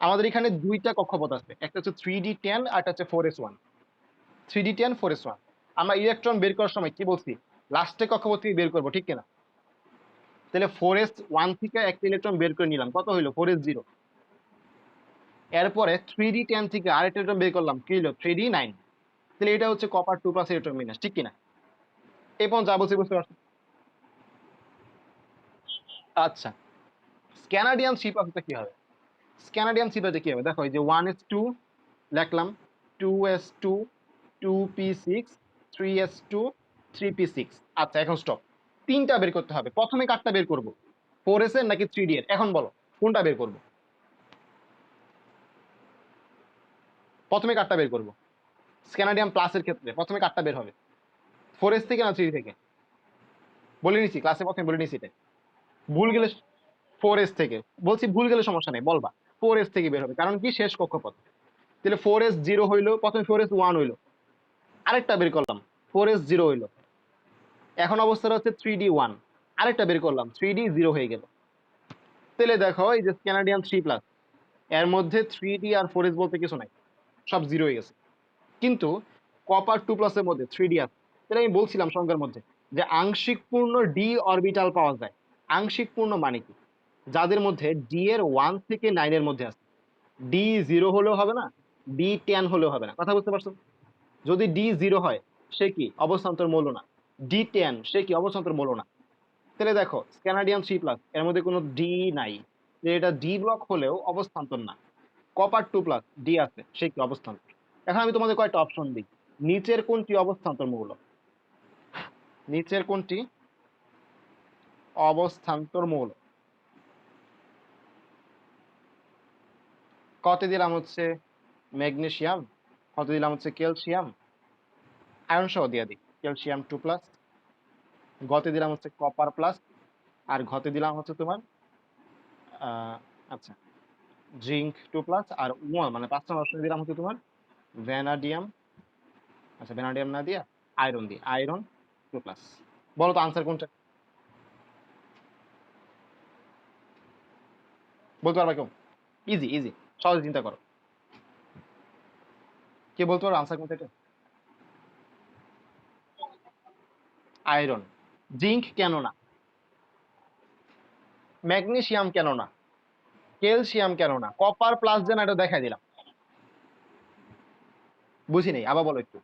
আমাদের এখানে দুইটা কক্ষপথ আছে, একটা হচ্ছে 3d10 আর একটা হচ্ছে 4s1। 3d10, 4s1 আমরা ইলেকট্রন বের করার সময় কি বলছি? লাস্টে কক্ষপথ থেকে বের করবো, ঠিক কিনা? তাহলে 4s1 থেকে একটা ইলেকট্রন বের করে নিলাম, কত হইলো? 4s0। এরপরে 3d10 থেকে আরেকটা ইলেকট্রন বের করলাম, কি হলো? 3d9। তাহলে এটা হচ্ছে কপার 2+ ইলেকট্রন বিন্যাস, ঠিক কিনা? এই পর্যন্ত যা বলছি বুঝতে পারছো? আচ্ছা, স্ক্যানাডিয়াম 3+ কি হবে? স্ক্যানাডিয়াম 3+ কি হবে? দেখো এই যে 1s2 লিখলাম, 2s2, 2p6 3s2 3p6। আচ্ছা এখন স্টপ, তিনটা বের করতে হবে। প্রথমে কারটা বের করব, 4s এর নাকি 3d এর? এখন বলো কোনটা বের করব? প্রথমে কারটা বের করব স্ক্যানাডিয়াম প্লাসের ক্ষেত্রে? প্রথমে কারটা বের হবে, 4s থেকে না 3d থেকে? বলে নিছি ক্লাসে, প্রথমে বলে নিছি এটা। ভুল গেলে 4s থেকে বলছি, ভুল গেলে সমস্যা নেই, বলবা 4s থেকে বের হবে, কারণ কি শেষ কক্ষপথ। তাহলে 4s 0 হইলো, প্রথমে 4s 1 হইলো, আরেকটা বের করলাম 4s 0 হইলো, এখন অবস্থাটা হচ্ছে 3d 1, আরেকটা বের করলাম 3d 0 হয়ে গেল। তাহলে দেখো এই যে স্ক্যানাডিয়াম 3 প্লাস, এর মধ্যে 3d আর 4s বলতে কিছু নাই, সব 0 হয়ে গেছে। কিন্তু কপার 2 প্লাসের মধ্যে 3d আছে। তাহলে আমি বলছিলাম সংজ্ঞার মধ্যে যে আংশিক পূর্ণ ডি অরবিটাল পাওয়া যায়। আংশিক পূর্ণ মানে কি? যাদের মধ্যে ডি এর 1 থেকে 9 এর মধ্যে আছে। ডি 0 হলেও হবে না, ডি 10 হলেও হবে না, কথা বুঝতে পারছো? যদি ডি 0 হয় সে কি অবস্থান্তর মৌল না, ডি 10 সে কি অবস্থান্তর মৌল না। তাহলে দেখো স্ক্যানাডিয়াম 3 প্লাস এর মধ্যে কোনো ডি নাই, যে এটা ডি ব্লক হলেও অবস্থান্তর না। কপার 2 প্লাস ডি আছে, সে কি অবস্থান্তর। এখন আমি তোমাদের কয়েকটা অপশন দিই, নিচের কোনটি অবস্থান্তর মৌল? নিচের কোনটি অবস্থান্তর মৌল? কতে দিলাম হচ্ছে ম্যাগনেসিয়াম, কত দিলাম হচ্ছে ক্যালসিয়াম, আয়রন সহ দিয়ে দিই ক্যালসিয়াম 2 প্লাস, গতে দিলাম হচ্ছে কপার প্লাস, আর ঘতে দিলাম হচ্ছে তোমার আচ্ছা জিঙ্ক 2 প্লাস, আর 1 মানে 5 নম্বর অপশনে দিলাম হচ্ছে তোমার ভ্যানাডিয়াম, আচ্ছা ভ্যানাডিয়াম না দিয়া আয়রন দিই, আয়রন 2 প্লাস। বলো তো আনসার কোনটা? বলতে পারবা কেউ? ইজি ইজি, সহজে চিন্তা করো, কে বলতে পারো আনসার কোনটা এটা? আয়রন। জিঙ্ক কেন না? ম্যাগনেসিয়াম কেন না? ক্যালসিয়াম কেন না? কপার প্লাস যেন এটা দেখাই দিলাম, বুঝি নেই, আবার বলো একটু।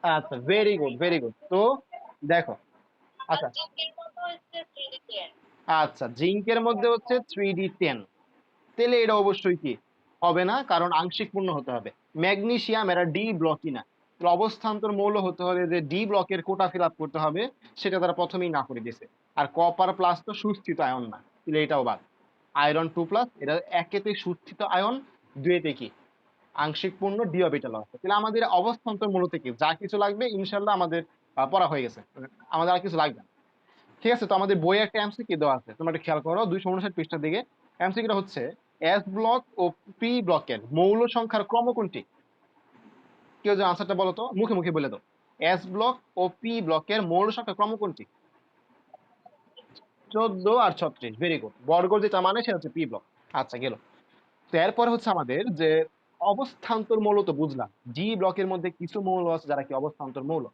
আচ্ছা ভেরি গুড ভেরি গুড। তো দেখো, আচ্ছা আচ্ছা জিঙ্কের মধ্যে হচ্ছে 3d10, তাহলে এটা অবশ্যই কি হবে না, কারণ আংশিক পূর্ণ হতে হবে। ম্যাগনেসিয়াম এরা ডি ব্লকই না, তাহলে অবস্থান্তর মৌল হতে হলে যে ডি ব্লকের কোটা ফিল আপ করতে হবে সেটা তারা প্রথমেই না করে দিয়েছে। আর কপার প্লাস তো সুস্থিত আয়ন না, তাহলে এটাও বাদ। আয়রন 2 প্লাস এটা একেতে সুস্থিত আয়ন, দুয়েতে কি আংশিক পূর্ণ ডি অরবিটাল আছে। তাহলে আমাদের অবস্থান্তর মূল থেকে যা কিছু লাগবে ইনশাল্লাহ আমাদের পড়া হয়ে গেছে, আমাদের আর কিছু লাগবে না। ঠিক আছে, তো আমাদের বইয়ে একটা এমসিকিউ দেওয়া আছে, তোমরা একটু খেয়াল করো 259 পৃষ্ঠার দিকে। এমসিকিউটা হচ্ছে এস ব্লক ও পি ব্লকের মৌল সংখ্যার ক্রম কোনটি? কেউ যে আনসারটা বলো তো, মুখে মুখে বলে দাও। এস ব্লক ও পি ব্লকের মৌল সংখ্যার ক্রম কোনটি? 14 আর 36, ভেরি গুড। বর্গ যেটা মানে সেটা হচ্ছে পি ব্লক। আচ্ছা গেল। তো এরপরে হচ্ছে আমাদের যে অবস্থান্তর মৌল তো বুঝলাম, ডি ব্লকের মধ্যে কিছু মৌল আছে যারা কি অবস্থান্তর মৌল।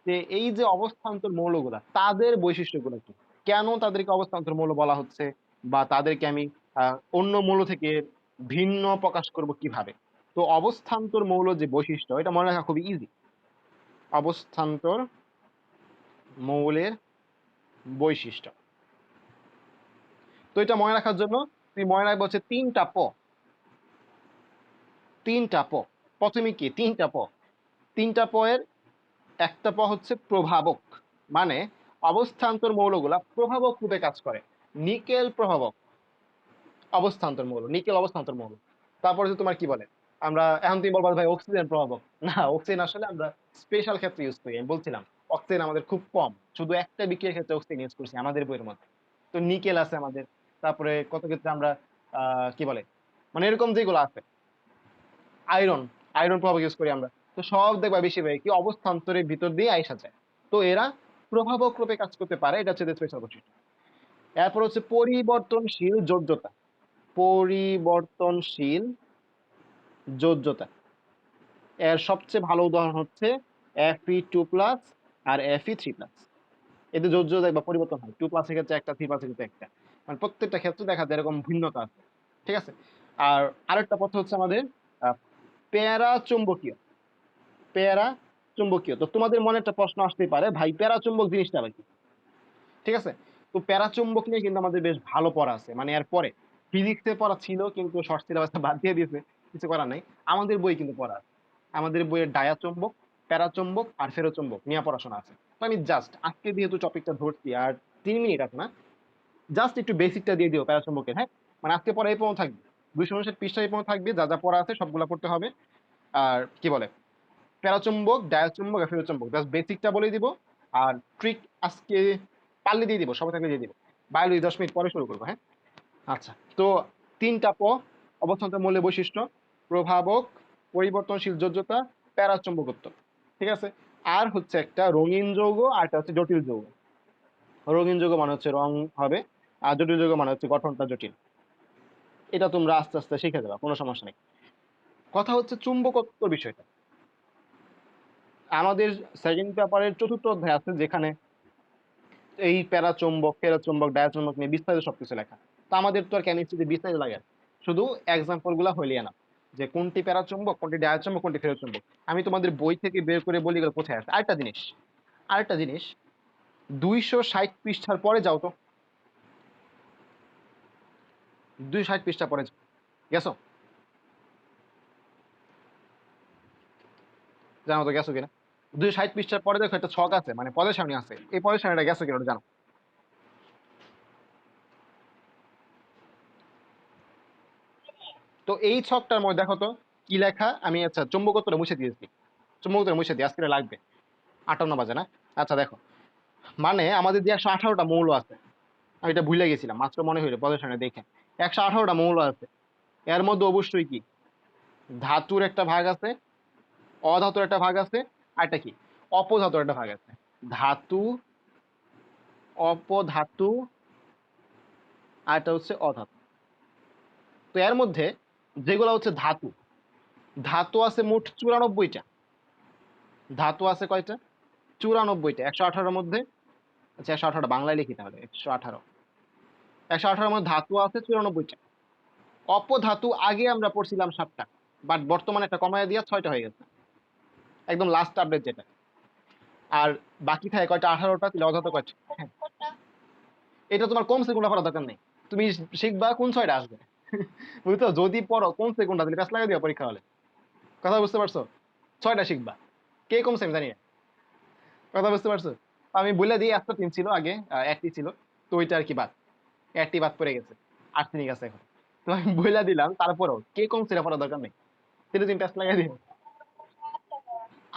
যে এই যে অবস্থান্তর মৌলগুলা তাদের বৈশিষ্ট্যগুলো কি, কেন তাদেরকে অবস্থান্তর মৌল বলা হচ্ছে, বা তাদেরকে আমি অন্য মৌল থেকে ভিন্ন প্রকাশ করব কিভাবে। তো অবস্থান্তর মৌল যে বৈশিষ্ট্য এটা মনে রাখা খুবই ইজি। অবস্থান্তর মৌলের বৈশিষ্ট্য, তো এটা মনে রাখার জন্য তুমি মনে রাখবো হচ্ছে তিনটা প, তিনটা প। প্রথমে কি তিনটা প, তিনটা প এর একটা প হচ্ছে প্রভাবক, মানে অবস্থান্তর মৌলগুলা প্রভাবক রূপে কাজ করে। নিকেল প্রভাবক, অবস্থান্তর মৌল, নিকেল অবস্থান্তর মৌল। তারপরে যে তোমার কি বলে, আমরা এখন তুমি বলবা ভাই অক্সিজেন প্রভাবক, না অক্সিজেন আসলে আমরা স্পেশাল ক্ষেত্রে ইউজ করি। আমি বলছিলাম অক্সিজেন আমাদের খুব কম, শুধু একটা বিক্রিয়ার ক্ষেত্রে অক্সিজেন ইউজ করছি আমাদের বইয়ের মধ্যে। তো নিকেল আছে আমাদের, তারপরে কত ক্ষেত্রে আমরা কি বলে মানে এরকম যেগুলো আছে, আয়রন, আয়রন প্রভাবক ইউজ করি আমরা। তো সব দেখবা বেশিরভাগ কি অবস্থান্তরের ভিতর দিয়ে আইসা যায়। তো এরা প্রভাবক রূপে কাজ করতে পারে, এটা হচ্ছে স্পেশাল বৈশিষ্ট্য। এরপর হচ্ছে পরিবর্তনশীল যোজ্যতা, পরিবর্তনশীল যোজ্যতা এর সবচেয়ে ভালো উদাহরণ হচ্ছে Fe2+ আর Fe3+। এতে যোজ্যতা বা পরিবর্তন হয়, 2+ এর ক্ষেত্রে একটা, 3+ এর ক্ষেত্রে একটা, মানে প্রত্যেকটা ক্ষেত্রে দেখা যায় এরকম ভিন্নতা আছে। ঠিক আছে, আর আরেকটা পথ হচ্ছে আমাদের প্যারা চুম্বকীয়, প্যারা চুম্বকীয়। তো তোমাদের মনে একটা প্রশ্ন আসতেই পারে ভাই প্যারা চুম্বক জিনিসটা আবার কি। ঠিক আছে, তো প্যারা চুম্বক নিয়ে কিন্তু আমাদের বেশ ভালো পড়া আছে, মানে এর পরে ফিজিক্সে পড়া ছিল কিন্তু শর্ট সিলেবাসটা বাদ দিয়ে দিয়েছে। কিছু করার নাই। আমাদের বই কিন্তু পড়া আছে। আমাদের বইয়ের ডায়া চুম্বক, প্যারাচুম্বক আর ফেরোচুম্বক নিয়ে পড়াশোনা আছে। তো আমি জাস্ট আজকে যেহেতু টপিকটা ধরছি আর 3 মিনিট আছে না, জাস্ট একটু বেসিকটা দিয়ে দিও প্যারাচুম্বকের, হ্যাঁ? মানে আজকে পড়া এই পর্যন্ত থাকবে, 259 পৃষ্ঠা এই পর্যন্ত থাকবে, যা যা পড়া আছে সবগুলা পড়তে হবে। আর কি বলে, প্যারাচুম্বক, ডায়াচুম্বক আর ফেরোচুম্বক জাস্ট বেসিকটা বলে দিব। আর ট্রিক আজকে পারলে দিয়ে দিব, সবাই থাকলে দিয়ে দিব। বায়োলজি 10 মিনিট পরে শুরু করবো, হ্যাঁ? আচ্ছা, তো 3টা অবস্থান্তর মৌলের বৈশিষ্ট্য: প্রভাবক, পরিবর্তনশীল যোজ্যতা, প্যারাচুম্বকত্ব। ঠিক আছে? আর হচ্ছে একটা রঙিন যৌগ আর একটা হচ্ছে জটিল যৌগ। রঙিন যৌগ মানে হচ্ছে রং হবে, আর জটিল যৌগ মানে হচ্ছে গঠনটা জটিল। এটা তোমরা আস্তে আস্তে শিখে যাবে, কোনো সমস্যা নেই। কথা হচ্ছে চুম্বকত্ব বিষয়টা। আমাদের সেকেন্ড পেপারের 4র্থ অধ্যায় আছে, যেখানে এই প্যারাচুম্বক, ফেরোচুম্বক, ডায়াচুম্বক নিয়ে বিস্তারিত সবকিছু লেখা। তো আমাদের তো আর কেমিস্ট্রিতে বিস্তারিত লাগে না, শুধু এক্সাম্পল গুলা হইলিয়ে না, যে কোনটি প্যারাচুম্বক, কোনটি ডায়াচুম্বক, কোনটি ফেরোচুম্বক। আমি তোমাদের বই থেকে বের করে বলি এগুলো কোথায় আছে। আরেকটা জিনিস 260 পৃষ্ঠার পরে যাও তো, 260 পৃষ্ঠা পরে যাও। গেছো? জানো তো গেছো কিনা? 260 পৃষ্ঠার পরে দেখো একটা ছক আছে, মানে পদের সামনে আছে, এই পদের সামনেটা গেছো কিনা ওটা জানো? তো এই ছকটার মধ্যে দেখো তো কি লেখা। আমি আচ্ছা চুম্বকত্বটা মুছে দিয়েছি, চুম্বকত্বটা মুছে দিই, আজকে লাগবে। 58 বাজে না? আচ্ছা দেখো, মানে আমাদের যে 118টা মৌল আছে, আমি এটা ভুলে গেছিলাম, মাত্র মনে হইলো পদের সামনে দেখে। 118টা মৌল আছে, এর মধ্যে অবশ্যই কি ধাতুর একটা ভাগ আছে, অধাতুর একটা ভাগ আছে, আর একটা কি অপধাতুর একটা ভাগ আছে। ধাতু, অপধাতু, আর একটা হচ্ছে অধাতু। তো এর মধ্যে যেগুলো হচ্ছে ধাতু, ধাতু আছে মোট 94টা। ধাতু আছে কয়টা? 94টা। 118-র মধ্যে, আচ্ছা 118টা বাংলায় লিখি তাহলে, 118 মধ্যে ধাতু আছে 94টা। অপধাতু আগে আমরা পড়ছিলাম 7টা, বাট বর্তমানে একটা কমায় দিয়া 6টা হয়ে গেছে, একদম লাস্ট আপডেট যেটা। আর বাকি থাকে কয়টা? 18টা। তাহলে অধাতু কয়টা? হ্যাঁ, এটা তোমার কোন সেগুলো পড়ার দরকার নেই, তুমি শিখবা কোন 6টা আসবে। বুঝছো? যদি পড়ো কোন সেগুনটা, তাহলে প্যাস লাগাই দিবা পরীক্ষা হলে। কথা বুঝতে পারছো? 6টা শিখবা, কে কম সেম জানি না। কথা বুঝতে পারছো? আমি বলে দিই, একটা টিম ছিল আগে, একটি ছিল, তো ওইটা আর কি বাদ, একটি বাদ পড়ে গেছে, 8 আছে এখন। তো আমি বলে দিলাম, তারপরেও কে কম সেটা পড়ার দরকার নেই, সেটা তুমি প্যাস লাগাই দিও।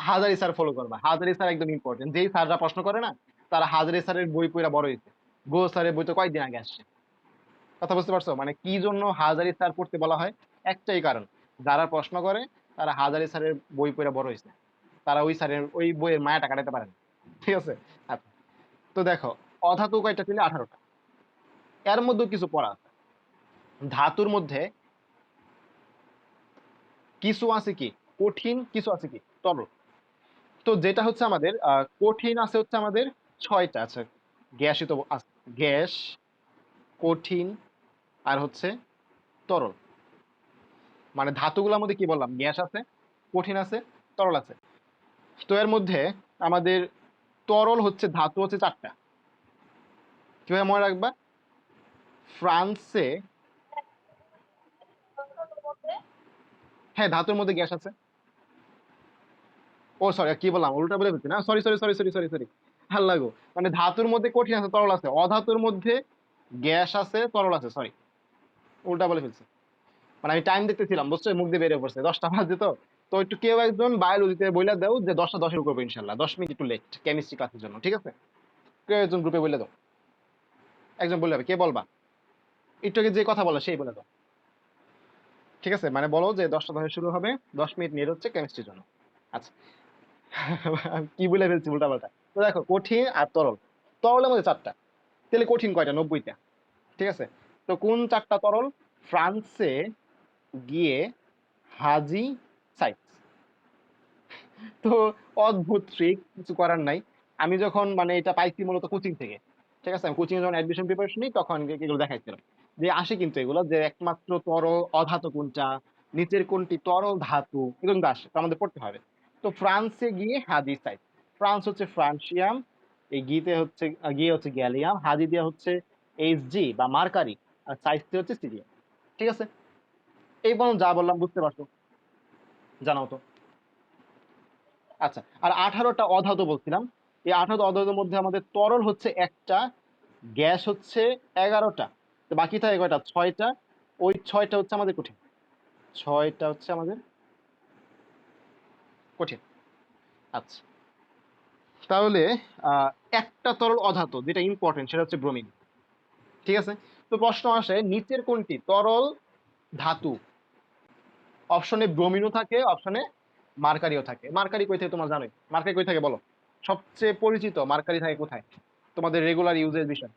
হাজারি স্যার ফলো করবা, হাজারি স্যার একদম ইম্পর্টেন্ট। যেই স্যাররা প্রশ্ন করে না, তারা হাজারি স্যারের বই পড়া বড় হয়েছে। গো স্যারের বই তো কয়েকদিন আগে আসছে। কথা বুঝতে পারছো? মানে কি জন্য হাজারি স্যার পড়তে বলা হয়? একটাই কারণ, যারা প্রশ্ন করে তারা হাজারি স্যারের বই পড়া বড় হয়েছে, তারা ওই স্যারের ওই বইয়ের মায়াটা কাটাতে পারে না। ঠিক আছে? আচ্ছা, তো দেখো, অধাতু কয়টা ছিল? 18টা। এর মধ্যে কিছু পড়া আছে। ধাতুর মধ্যে কিছু আছে কি কঠিন, কিছু আছে কি তরল। তো যেটা হচ্ছে আমাদের কঠিন আছে হচ্ছে আমাদের 6টা। আচ্ছা, গ্যাসই তো আছে, গ্যাস, কঠিন, আর হচ্ছে তরল। মানে ধাতুগুলোর মধ্যে কি বললাম, গ্যাস আছে, কঠিন আছে, তরল আছে। তো এর মধ্যে আমাদের তরল হচ্ছে, ধাতু হচ্ছে 4টা। কিভাবে মনে রাখবা? ফ্রান্সে, হ্যাঁ ধাতুর মধ্যে গ্যাস আছে। ও সরি, কি বললাম, উল্টা বলে ফেলছি না, sorry sorry sorry sorry sorry sorry, ভাল লাগো। মানে ধাতুর মধ্যে কঠিন আছে, তরল আছে, অধাতুর মধ্যে গ্যাস আছে, তরল আছে, সরি উল্টা বলে ফেলছি। মানে আমি টাইম দেখতেছিলাম, বুঝছো, মুখ দিয়ে বেরিয়ে পড়ছে, 10টা বাজে। তো তো একটু কেউ একজন বায়োলজিতে বইলা দাও যে 10টা 10 করবো ইনশাল্লাহ, 10 মিনিট একটু লেট কেমিস্ট্রি ক্লাসের জন্য, ঠিক আছে? কেউ একজন গ্রুপে বলে দাও, একজন বলে হবে, কে বলবা? একটু আগে যে কথা বলো সেই বলে দাও, ঠিক আছে? মানে বলো যে 10টা 10 শুরু হবে, 10 মিনিট নেট হচ্ছে কেমিস্ট্রির জন্য। আচ্ছা, আমি কি বলে ফেলছি উল্টা পাল্টা। তো দেখো, কঠিন আর তরল, তরলের মধ্যে 4টা, তাহলে কঠিন কয়টা? 90টা। ঠিক আছে? তো কোন 4টা তরল? ফ্রান্সে গিয়ে হাজি সাইটস। তো অদ্ভুত ট্রিক, কিছু করার নাই। আমি যখন মানে এটা পাইছি মূলত কোচিং থেকে, ঠিক আছে, আমি কোচিং এ যখন অ্যাডমিশন প্রিপারেশন নিই তখন এগুলো দেখাইছিলাম, যে আসে কিন্তু এগুলো, যে একমাত্র তরল অধাতু কোনটা, নিচের কোনটি তরল ধাতু, এগুলো কিন্তু আসে, তো আমাদের পড়তে হবে। তো ফ্রান্সে গিয়ে হাজি সাইট, ফ্রান্স হচ্ছে ফ্রান্সিয়াম, এই গিতে হচ্ছে, গিয়ে হচ্ছে গ্যালিয়াম, হাজি দিয়ে হচ্ছে এইচ জি বা মার্কারি, আর সাইট হচ্ছে সিরিয়াম। ঠিক আছে? এই পর্যন্ত যা বললাম বুঝতে পারছো? জানাও তো। আচ্ছা, আর 18টা অধাতু বলছিলাম। এই 18টা অধাতুর মধ্যে আমাদের তরল হচ্ছে একটা, গ্যাস হচ্ছে 11টা, তো বাকি থাকে কয়টা? 6টা। ওই 6টা হচ্ছে আমাদের কঠিন। 6টা হচ্ছে আমাদের কঠিন। আচ্ছা, তাহলে আহ, একটা তরল অধাতু যেটা ইম্পর্টেন্ট সেটা হচ্ছে ব্রোমিন। ঠিক আছে, তো প্রশ্ন আসে নিচের কোনটি তরল ধাতু? অপশনে ব্রোমিনও থাকে, অপশনে মার্কারিও থাকে। মার্কারি কই থাকে তোমার জানোই, মার্কারি কই থাকে বলো? সবচেয়ে পরিচিত মার্কারি থাকে কোথায়? তোমাদের রেগুলার ইউজের বিষয়,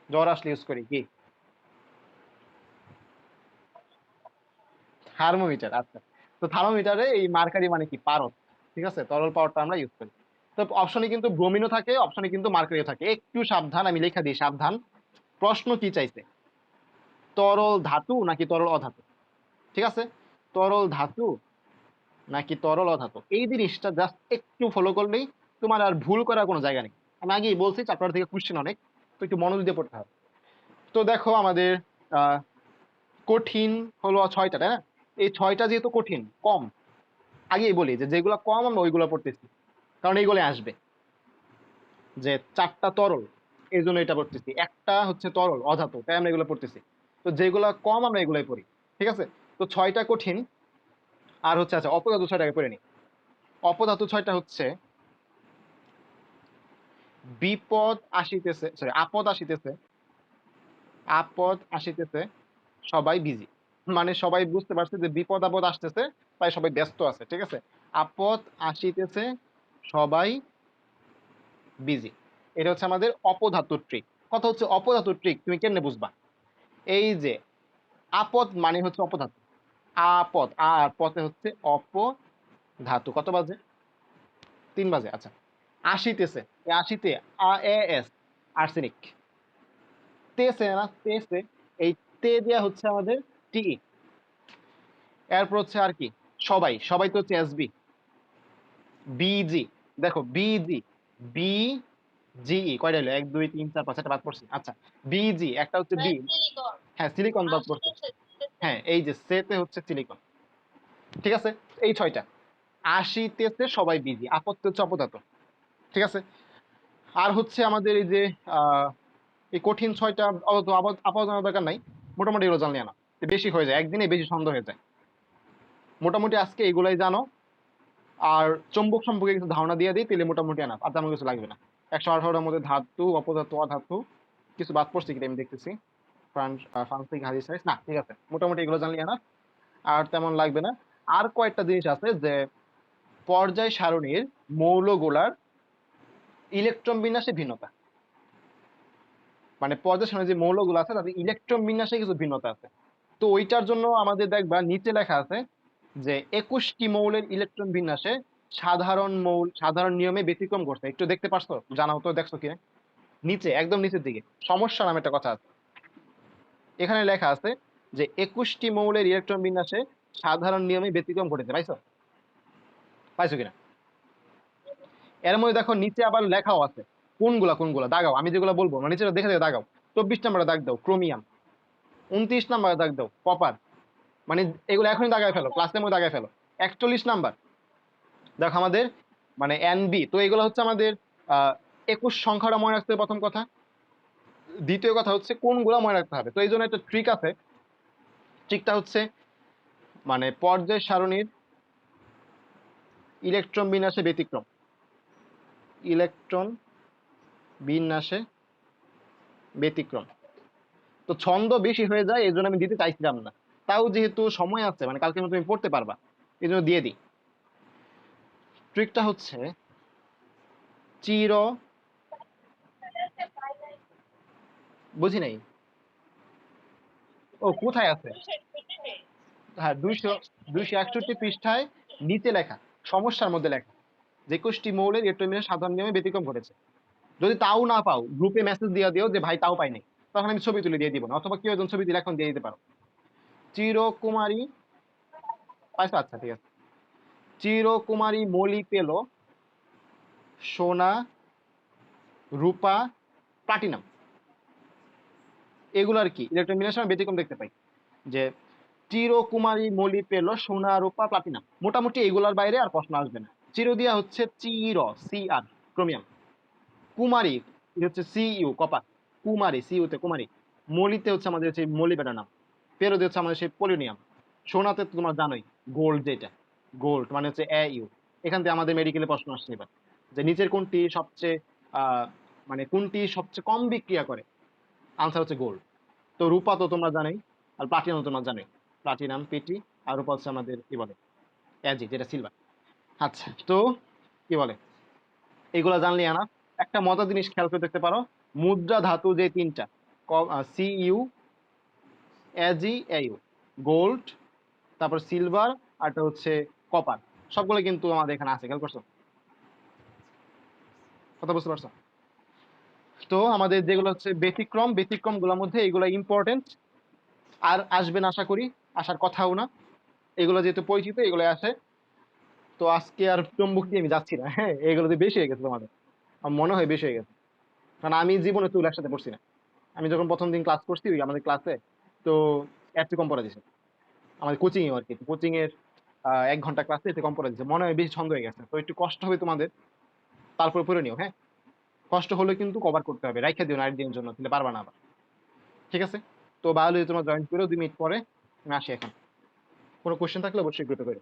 জ্বর আসলে ইউজ করি কি? থার্মোমিটার। আচ্ছা, তো থার্মোমিটারে এই মার্কারি মানে কি? পারদ। ঠিক আছে, তরল পারদটা আমরা ইউজ করি। তো অপশনে কিন্তু ব্রোমিনও থাকে, অপশনে কিন্তু মার্কারিও থাকে। একটু সাবধান, আমি লেখা দিই সাবধান। প্রশ্ন কি চাইছে? তরল ধাতু নাকি তরল অধাতু? ঠিক আছে, তরল ধাতু নাকি তরল অধাতু, এই জিনিসটা জাস্ট একটু ফলো করলেই তোমার আর ভুল করার কোনো জায়গা নেই। আমি আগেই বলছি চ্যাপ্টার থেকে কোশ্চেন অনেক, তো একটু মনোযোগ দিয়ে পড়তে হবে। তো দেখো আমাদের আহ কঠিন হলো 6টা, তাই না? এই 6টা যেহেতু কঠিন কম, আগেই বলি যে যেগুলো কম আমরা ওইগুলো পড়তেছি, কারণ এইগুলো আসবে। যে 4টা তরল, এই জন্য এটা পড়তেছি। একটা হচ্ছে তরল অধাতু, তাই আমরা এগুলো পড়তেছি। তো যেগুলা কম আমরা এগুলাই পড়ি। ঠিক আছে, তো 6টা কঠিন। আর হচ্ছে আচ্ছা অপধাতু 6টাকে পড়ে নি। অপধাতু 6টা হচ্ছে বিপদ আসিতেছে, সরি আপদ আসিতেছে, আপদ আসিতেছে, সবাই বিজি। মানে সবাই বুঝতে পারছে যে বিপদ আপদ আসতেছে, তাই সবাই ব্যস্ত আছে। ঠিক আছে, আপদ আসিতেছে, সবাই বিজি। এটা হচ্ছে আমাদের অপধাতুর ট্রিক। কথা হচ্ছে অপধাতুর ট্রিক তুমি কেমনে বুঝবা? এই যে আপদ মানে হচ্ছে অপধাতু, আপদ আর পথে হচ্ছে অপধাতু। কত বাজে? 3 বাজে। আচ্ছা, আসিতেছে, এই আশিতে আ এ এস, আর্সেনিক। তেসে না, তেসে, এই তে দেয়া হচ্ছে আমাদের টি। এরপর হচ্ছে আর কি? সবাই, সবাই তো হচ্ছে এসবি। বিজি, দেখো বিজি, বি জিই কয়টা হলো? 1 2 3 4 5 6টা বাদ পড়ছি। আচ্ছা, বিজি একটা হচ্ছে বি, হ্যাঁ সিলিকন বাদ পড়ছে। হ্যাঁ, এই যে সেতে হচ্ছে সিলিকন। ঠিক আছে, এই 6টা। আসিতেছে সবাই বিজি, আপত্তি হচ্ছে অপদার্থ। ঠিক আছে, আর হচ্ছে আমাদের এই যে আহ এই কঠিন 6টা আপাতত জানার দরকার নাই, মোটামুটি এগুলো জানলে না, বেশি হয়ে যায়, একদিনে বেশি সন্দেহ হয়ে যায়। মোটামুটি আজকে এগুলাই জানো। আর চৌম্বক সম্পর্কে কিছু ধারণা দিয়ে দিই, তাহলে মোটামুটি আনা আর তেমন কিছু লাগবে না। 118টার মধ্যে ধাতু, অপধাতু, অধাতু, কিছু বাদ পড়ছে কি আমি দেখতেছি। ফ্রান্সিক হাদিস না, ঠিক আছে, মোটামুটি এগুলো জানলে না, আর তেমন লাগবে না। আর কয়েকটা জিনিস আছে যে পর্যায় সারণীর মৌলগুলার ইলেকট্রন বিন্যাসে ভিন্নতা, মানে পর্যায় সারণীর যে মৌলগুলো আছে তাদের ইলেকট্রন বিন্যাসে কিছু ভিন্নতা আছে। তো ওইটার জন্য আমাদের দেখবা নিচে লেখা আছে যে 21টি মৌলের ইলেকট্রন বিন্যাসে সাধারণ নিয়মে ব্যতিক্রম ঘটছে। একটু দেখতে পারছো? জানাও তো, দেখছো কিনা? নিচে একদম নিচের দিকে সমস্যা নামে একটা কথা আছে, এখানে লেখা আছে যে 21টি মৌলের ইলেকট্রন বিন্যাসে সাধারণ নিয়মে ব্যতিক্রম ঘটেছে। পাইছো? পাইছো কিনা? এর মধ্যে দেখো নিচে আবার লেখাও আছে কোনগুলা কোনগুলা, দাগাও, আমি যেগুলো বলবো মানে নিচে দেখে দেখে দাগাও। 24 নম্বরে দাগ দাও ক্রোমিয়াম, 29 নম্বরে দাগ দাও কপার, মানে এগুলো এখনই দাগায় ফেলো, ক্লাসের মধ্যে দাগায় ফেলো। 41 নাম্বার দেখো আমাদের মানে এনবি। তো এগুলো হচ্ছে আমাদের 21 সংখ্যাটা মনে রাখতে হবে প্রথম কথা। দ্বিতীয় কথা হচ্ছে কোনগুলা মনে রাখতে হবে। তো এই জন্য একটা ট্রিক আছে, ট্রিকটা হচ্ছে মানে পর্যায় সারণীর ইলেকট্রন বিন্যাসে ব্যতিক্রম, ইলেকট্রন বিন্যাসে ব্যতিক্রম। তো ছন্দ বেশি হয়ে যায়, এই জন্য আমি দিতে চাইছিলাম না, তাও যেহেতু সময় আছে মানে কালকের মধ্যে তুমি পড়তে পারবা, এই জন্য দিয়ে দিই। ট্রিকটা হচ্ছে চির, বুঝি নাই। ও কোথায় আছে? হ্যাঁ, 261 পৃষ্ঠায় নিচে লেখা, সমস্যার মধ্যে লেখা যে 21টি মৌলের ইলেকট্রন সাধারণ নিয়মে ব্যতিক্রম ঘটেছে। যদি তাও না পাও গ্রুপে মেসেজ দিয়ে দিও যে ভাই তাও পাই নাই, তখন আমি ছবি তুলে দিয়ে দিব না, অথবা কেউ একজন ছবি তুলে এখন দিয়ে দিতে পারো। চিরকুমারী, পাইছো? আচ্ছা ঠিক আছে। চিরকুমারী মলি পেল সোনা, রূপা, প্লাটিনাম, এগুলার কি ইলেকট্রন বিন্যাসে আমরা ব্যতিক্রম দেখতে পাই। যে চিরকুমারী মলি পেল সোনা রূপা প্লাটিনাম। মোটামুটি এগুলার বাইরে আর প্রশ্ন আসবে না। চিরদিয়া হচ্ছে চির, সি আর, ক্রোমিয়াম। কুমারী হচ্ছে সিইউ, কপার। কুমারী, সিইউতে কুমারী। মলিতে হচ্ছে আমাদের হচ্ছে মলিবেডানাম। পেরোতে হচ্ছে আমাদের সেই পোলিনিয়াম। সোনাতে তো তোমরা জানোই গোল্ড, যেটা গোল্ড মানে হচ্ছে ইউ। এখান থেকে আমাদের মেডিকেলে প্রশ্ন আসছে এবার, যে নিচের কোনটি সবচেয়ে আহ মানে কোনটি সবচেয়ে কম বিক্রিয়া করে? আনসার হচ্ছে গোল্ড। তো রূপা তো তোমরা জানোই, আর প্লাটিনাম তোমরা জানোই। প্লাটিনাম পিটি, আর রূপা হচ্ছে আমাদের কি বলে এজি, যেটা সিলভার। আচ্ছা, তো কি বলে এগুলা জানলে আনা একটা মজার জিনিস খেয়াল করে দেখতে পারো। মুদ্রা ধাতু যে তিনটা, সিইউ, এজি, এইউ, গোল্ড, তারপর সিলভার, আরটা হচ্ছে কপার, সবগুলো কিন্তু আমাদের এখানে আছে। খেয়াল করছো? কথা বুঝতে পারছো? তো আমাদের যেগুলো হচ্ছে ব্যতিক্রম, ব্যতিক্রম গুলোর মধ্যে এগুলো ইম্পর্টেন্ট, আর আসবে না আশা করি, আসার কথাও না। এগুলো যেহেতু পরিচিত, এগুলো আসে। তো আজকে আর চুম্বক দিয়ে আমি যাচ্ছি না, হ্যাঁ, এগুলোতে বেশি হয়ে গেছে তোমাদের, আমার মনে হয় বেশি হয়ে গেছে। কারণ আমি জীবনে তুই একসাথে পড়ছি না। আমি যখন প্রথম দিন ক্লাস করছি ওই আমাদের ক্লাসে, তো এত কম পড়া দিছে আমাদের কোচিং এ আর কি। কোচিং এর 1 ঘন্টা ক্লাসে এতে কম পড়া দিছে, মনে হয় বেশি ছন্দ হয়ে গেছে। তো একটু কষ্ট হবে তোমাদের, তারপর পড়ে নিও, হ্যাঁ। কষ্ট হলে কিন্তু কভার করতে হবে, রাইখা দিও না আরেকদিনের জন্য, তাহলে পারবা না আবার। ঠিক আছে? তো বায়োলজি তোমরা জয়েন করো 2 মিনিট পরে। আমি আসি এখন। কোনো কোশ্চেন থাকলে অবশ্যই গ্রুপে করো।